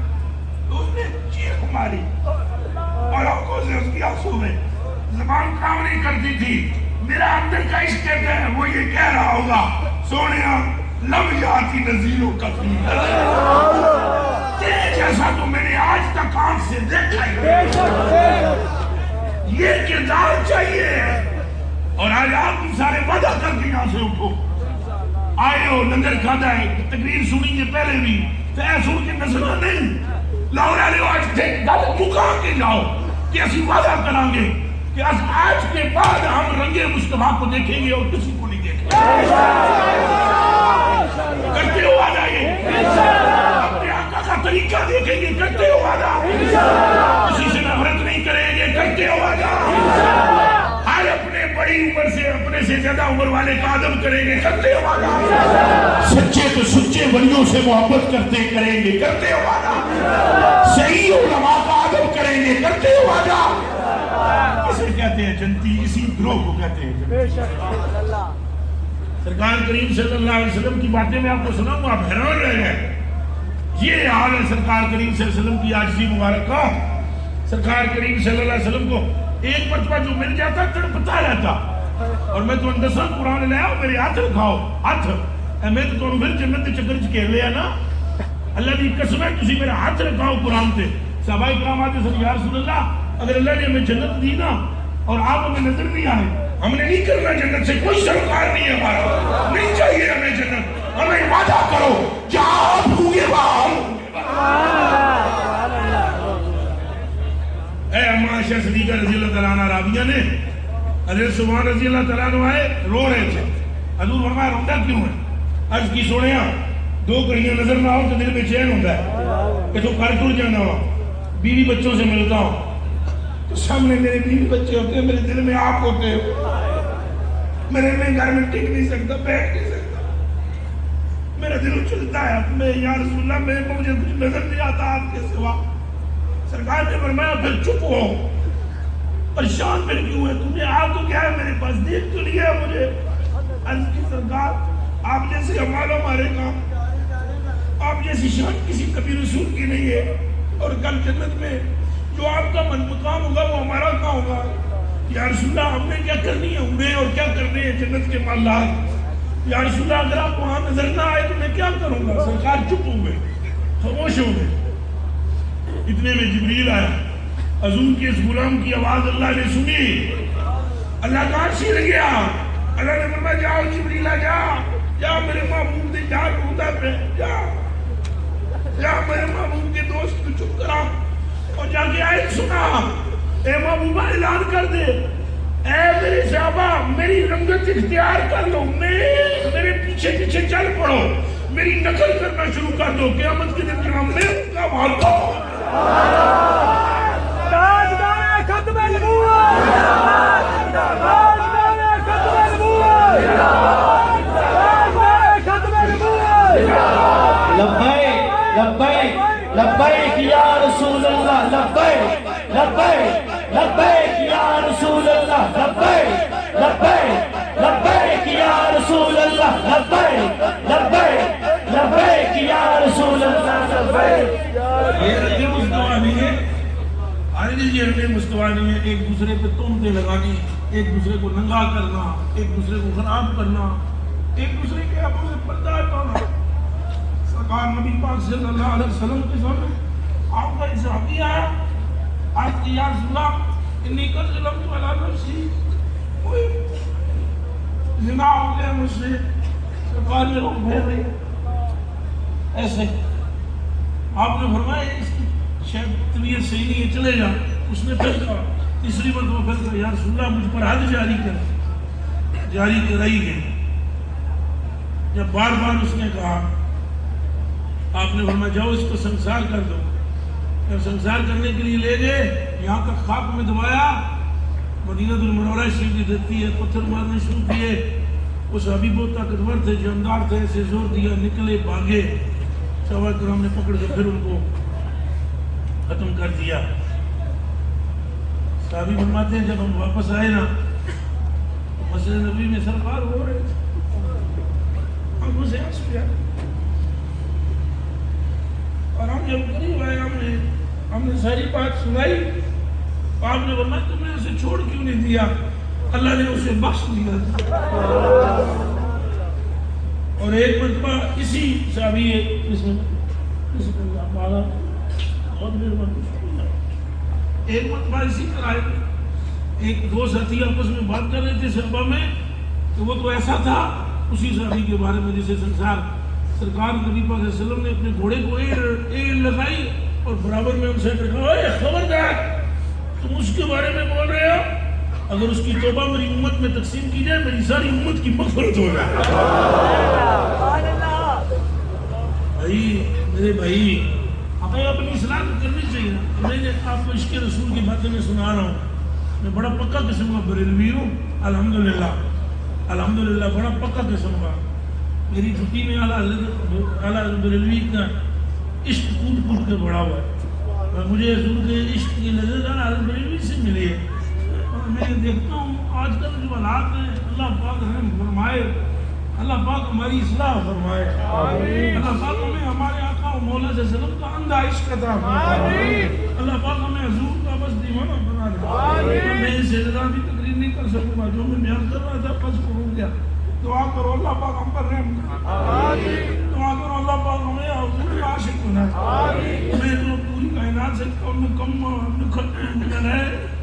تو اس نے چیخ ماری اور آنکھوں سے اس کی آنسو میں زبان کام نہیں کرتی تھی. میرا اندر کا عشق کہتا ہے وہ یہ کہہ رہا ہوگا سونیا لم یاتی نذیروں کا فی تیرے جیسا تو میں نے آج تک آنکھ سے دیکھا ہی. یہ کردار چاہیے. اور آج آپ بھی سارے وعدہ کر کے یہاں سے اٹھو, آئے ہو لنگر کھادا ہے, تقریر سنیں گے پہلے بھی تو اے سن کے نسلہ نہیں لاؤ رہے ہو. آج گل مکا کے جاؤ کہ اسی وعدہ کریں گے کہ آج کے بعد ہم رنگے مصطفیٰ کو دیکھیں گے اور کسی کو نہیں دیکھیں گے. کرتے ہو وعدہ, یہ اپنے آقا کا طریقہ دیکھیں گے, کرتے ہو وعدہ. کسی سے نفرت نہیں کریں گے, کرتے ہو وعدہ. ہر اپنے بڑی عمر سے اپنے سے زیادہ عمر والے کا ادب کریں گے, کرتے ہو وعدہ. سچے تو سچے ولیوں سے محبت کرتے کریں گے, کرتے ہو وعدہ. صحیح علماء کا ادب کریں گے, کرتے ہو وعدہ. اسے کہتے ہیں جنتی, اسی گروہ کو کہتے ہیں جنتی. سرکار کریم صلی اللہ علیہ وسلم کی باتیں میں آپ کو سناؤں گا, آپ حیران رہ گئے. یہ حال ہے سرکار کریم صلی اللہ علیہ وسلم کی عاجزی مبارک کا. سرکار کریم صلی اللہ علیہ وسلم کو ایک مرتبہ جو مل جاتا تڑپتا رہتا, اور میں تو اندسا قرآن لے آؤ, میرے ہاتھ رکھاؤ, ہاتھ میں تو تمہیں پھر جنت کے چکر چکے لیا نا. اللہ کی قسم ہے تسی میرا ہاتھ رکھاؤ قرآن سے. صحابہ کرام آتے سن یا رسول اللہ اگر اللہ نے ہمیں جنت دی نا اور آپ ہمیں نظر نہیں آئے, ہم نے نہیں کرنا جنت سے, کوئی سروکار نہیں ہے ہمارا, نہیں چاہیے ہمیں جنت. ہمیں وعدہ کرو جہاں آپ ہوں گے وہاں ہم ہوں گے. اے اما عائشہ صدیقہ رضی اللہ تعالیٰ عنہ راویہ نے حضرت سبحان رضی اللہ تعالیٰ عنہ آئے, رو رہے تھے. حضور فرمایا روتا کیوں ہے؟ عرض کی سوڑیاں 2 گھڑیاں نظر نہ آؤ تو دل میں چین ہوتا ہے کہ تو کر ٹر جانا ہو. بیوی بچوں سے ملتا ہوں تو سامنے میرے بیوی بچے ہوتے ہیں, میرے دل میں آپ ہوتے ہیں, میرے میں گھر میں ٹک نہیں سکتا, بیٹھ نہیں سکتا, میرا دل چلتا ہے. میں یا رسول اللہ میں مجھے کچھ نظر نہیں آتا آپ کے سوا. سرکار نے فرمایا پھر چپ ہو, پریشان پھر کیوں ہے, تم نے آ تو کیا ہے میرے پاس, دیکھ تو لیا مجھے. عرض کی سرکار آپ جیسے ہمارا ہمارے کام, آپ جیسی شان کسی کبھی رسول کی نہیں ہے, اور کل جنت میں جو آپ کا من مقام ہوگا وہ ہمارا کام ہوگا. یا رسول اللہ ہم نے کیا کرنی ہے عمریں اور کیا کرنے ہیں جنت کے مالات. یا رسول اللہ اگر آپ وہاں نظر نہ آئے تو میں کیا کروں گا. سرکار چپ ہو گئے, خاموش ہو گئے. اتنے میں جبریل آیا, حضور کے اس غلام کی آواز اللہ نے سنی, اللہ کا عرش ہل گیا. اللہ نے فرمایا جاؤ جبریل جا, جا میرے محبوب دے جا رودا پہ جا. یا میرے محبوب کے دوست کو چپ کرا اور جا کے آیت سنا، اے محبوبہ اعلان کر دے، اے میرے صحابہ میری رنگت اختیار کر لو، میرے پیچھے پیچھے چل پڑو، میری نقل کرنا شروع کر دو، قیامت کے دن جہاں میں ان کا مالکہ تاجدار ختم نبوت، تاجدار ختم نبوت، تاجدار ختم نبوت، لبیک لبیک لبیک یا رسول اللہ، لبیک لبیک لبیک یا رسول اللہ، لبیک لبیک لبیک یا رسول اللہ، لبیک لبیک لبیک یا رسول اللہ، لبیک۔ یہ رد مستویٰ نہیں ہے، یہ رد مستویٰ نہیں ہے، ایک دوسرے پہ تہمتیں لگانی، ایک دوسرے کو ننگا کرنا، ایک دوسرے کو خراب کرنا، ایک دوسرے کے آنکھوں سے پردہ ہٹانا۔ سرکار نبی پاک صلی اللہ علیہ وسلم کے سامنے آپ کا ایک صحابی آیا، آپ کی یا رسول اللہ انی قد ظلمت علی نفسی، کوئی زنا ہو گیا مجھ سے، سرکار نے روک بھیج رہی ایسے، آپ نے فرمایا اس کی شاید طبیعت صحیح نہیں ہے، چلے جا۔ اس نے پھر کہا، تیسری مرتبہ پھر کہا، یا رسول اللہ مجھ پر حد جاری کرائی گئی۔ جب بار بار اس نے کہا، آپ نے فرمایا جاؤ اس کو سنسار کر دو۔ جب سنسار کرنے کے لیے لے گئے، یہاں تک خاک میں دبایا، مدینہ المنورہ شریف کی دھرتی ہے، پتھر مارنے شروع کیے۔ وہ صحابی بہت طاقتور تھے، جاندار تھے، ایسے زور دیا، نکلے، بھاگے۔ صحابہ کرام نے پکڑ کے پھر ان کو ختم کر دیا۔ صحابی فرماتے ہیں جب ہم واپس آئے نا، مسجد نبی میں سرکار ہو رہے تھے، آنکھوں سے آنسو آئے، اور ہم جب قریب آئے ہم نے ساری بات سنائی، آپ نے فرمایا تم نے اسے چھوڑ کیوں نہیں دیا؟ اللہ نے اسے بخش دیا۔ اور ایک مرتبہ اسی صحابی ایک مرتبہ اسی طرح ایک دو ساتھی آپس میں بات کر رہے تھے صحابہ میں، تو وہ تو ایسا تھا اسی صحابی کے بارے میں جسے سرکار نبی پاک صلی اللہ علیہ وسلم نے اپنے گھوڑے کو ایڑ لگائی اور برابر میں ان سے کہا، اے خبردار تم اس کے بارے میں بول رہے ہو، اگر اس کی توبہ میری امت میں تقسیم کی جائے میری ساری امت کی مغفرت ہو جائے۔ بھائی میرے بھائی، ہمیں اپنی اصلاح کرنی چاہیے۔ میں آپ کو عشق رسول کی باتیں میں سنا رہا ہوں، میں بڑا پکا قسم کا بریلوی ہوں، الحمدللہ الحمدللہ بڑا پکا قسم کا۔ میری چھٹی میں اعلیٰ بریلوی کا عشق کود کود کے بڑا ہوا ہے، مجھے حضور کے عشق کی نظر اعلیٰ بریلوی سے ملی ہے۔ میں دیکھتا ہوں آج کل جو حالات ہیں، اللہ پاک رحم فرمائے، اللہ پاک ہماری اصلاح فرمائے، اللہ پاک ہمیں ہمارے آقا و مولا صلی اللہ علیہ وسلم کا اندھا عشق عطا فرمائے، اللہ پاک ہمیں حضور کا بس دیوانہ بنا دے۔ میں اس سے زیادہ بھی تقریر نہیں کر سکوں گا، جو میں بیان کر رہا تھا بس ہو گیا۔ دعا کرو اللہ پاک ہم پر رحم کرے، دعا کرو اللہ پاک ہمیں حضور کا عاشق بنائے۔ میں تو پوری کائنات سے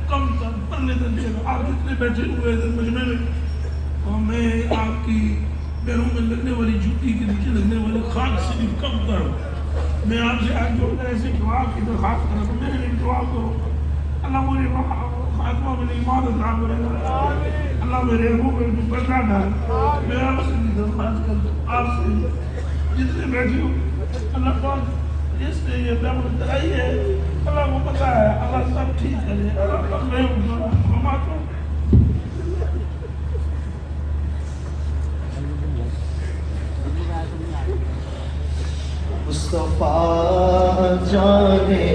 کم پرلے درجے کا آپ جتنے بیٹھے ہوئے ہیں مجمع میں، اور میں آپ کی پیروں میں لگنے والی جوتی کے نیچے لگنے والے خاک سے بھی کم تر ہوں۔ میں آپ سے آج جوڑ کر ایسے دعا کی درخواست کرتا ہوں، میرے لیے دعا کرو، اللہ مجھے خاتمہ میں ایمان عطا کرے، اللہ میرے منہ میں بھی پردہ ڈال۔ میں آپ سے بھی درخواست کرتا ہوں، آپ سے جتنے بیٹھے ہو، اللہ پاک جس نے یہ دعوت آئی ہے اللہ کو پتہ ہے، اللہ سب ٹھیک کرے، اللہ پاک میں ہمارا مصطفیٰ جانے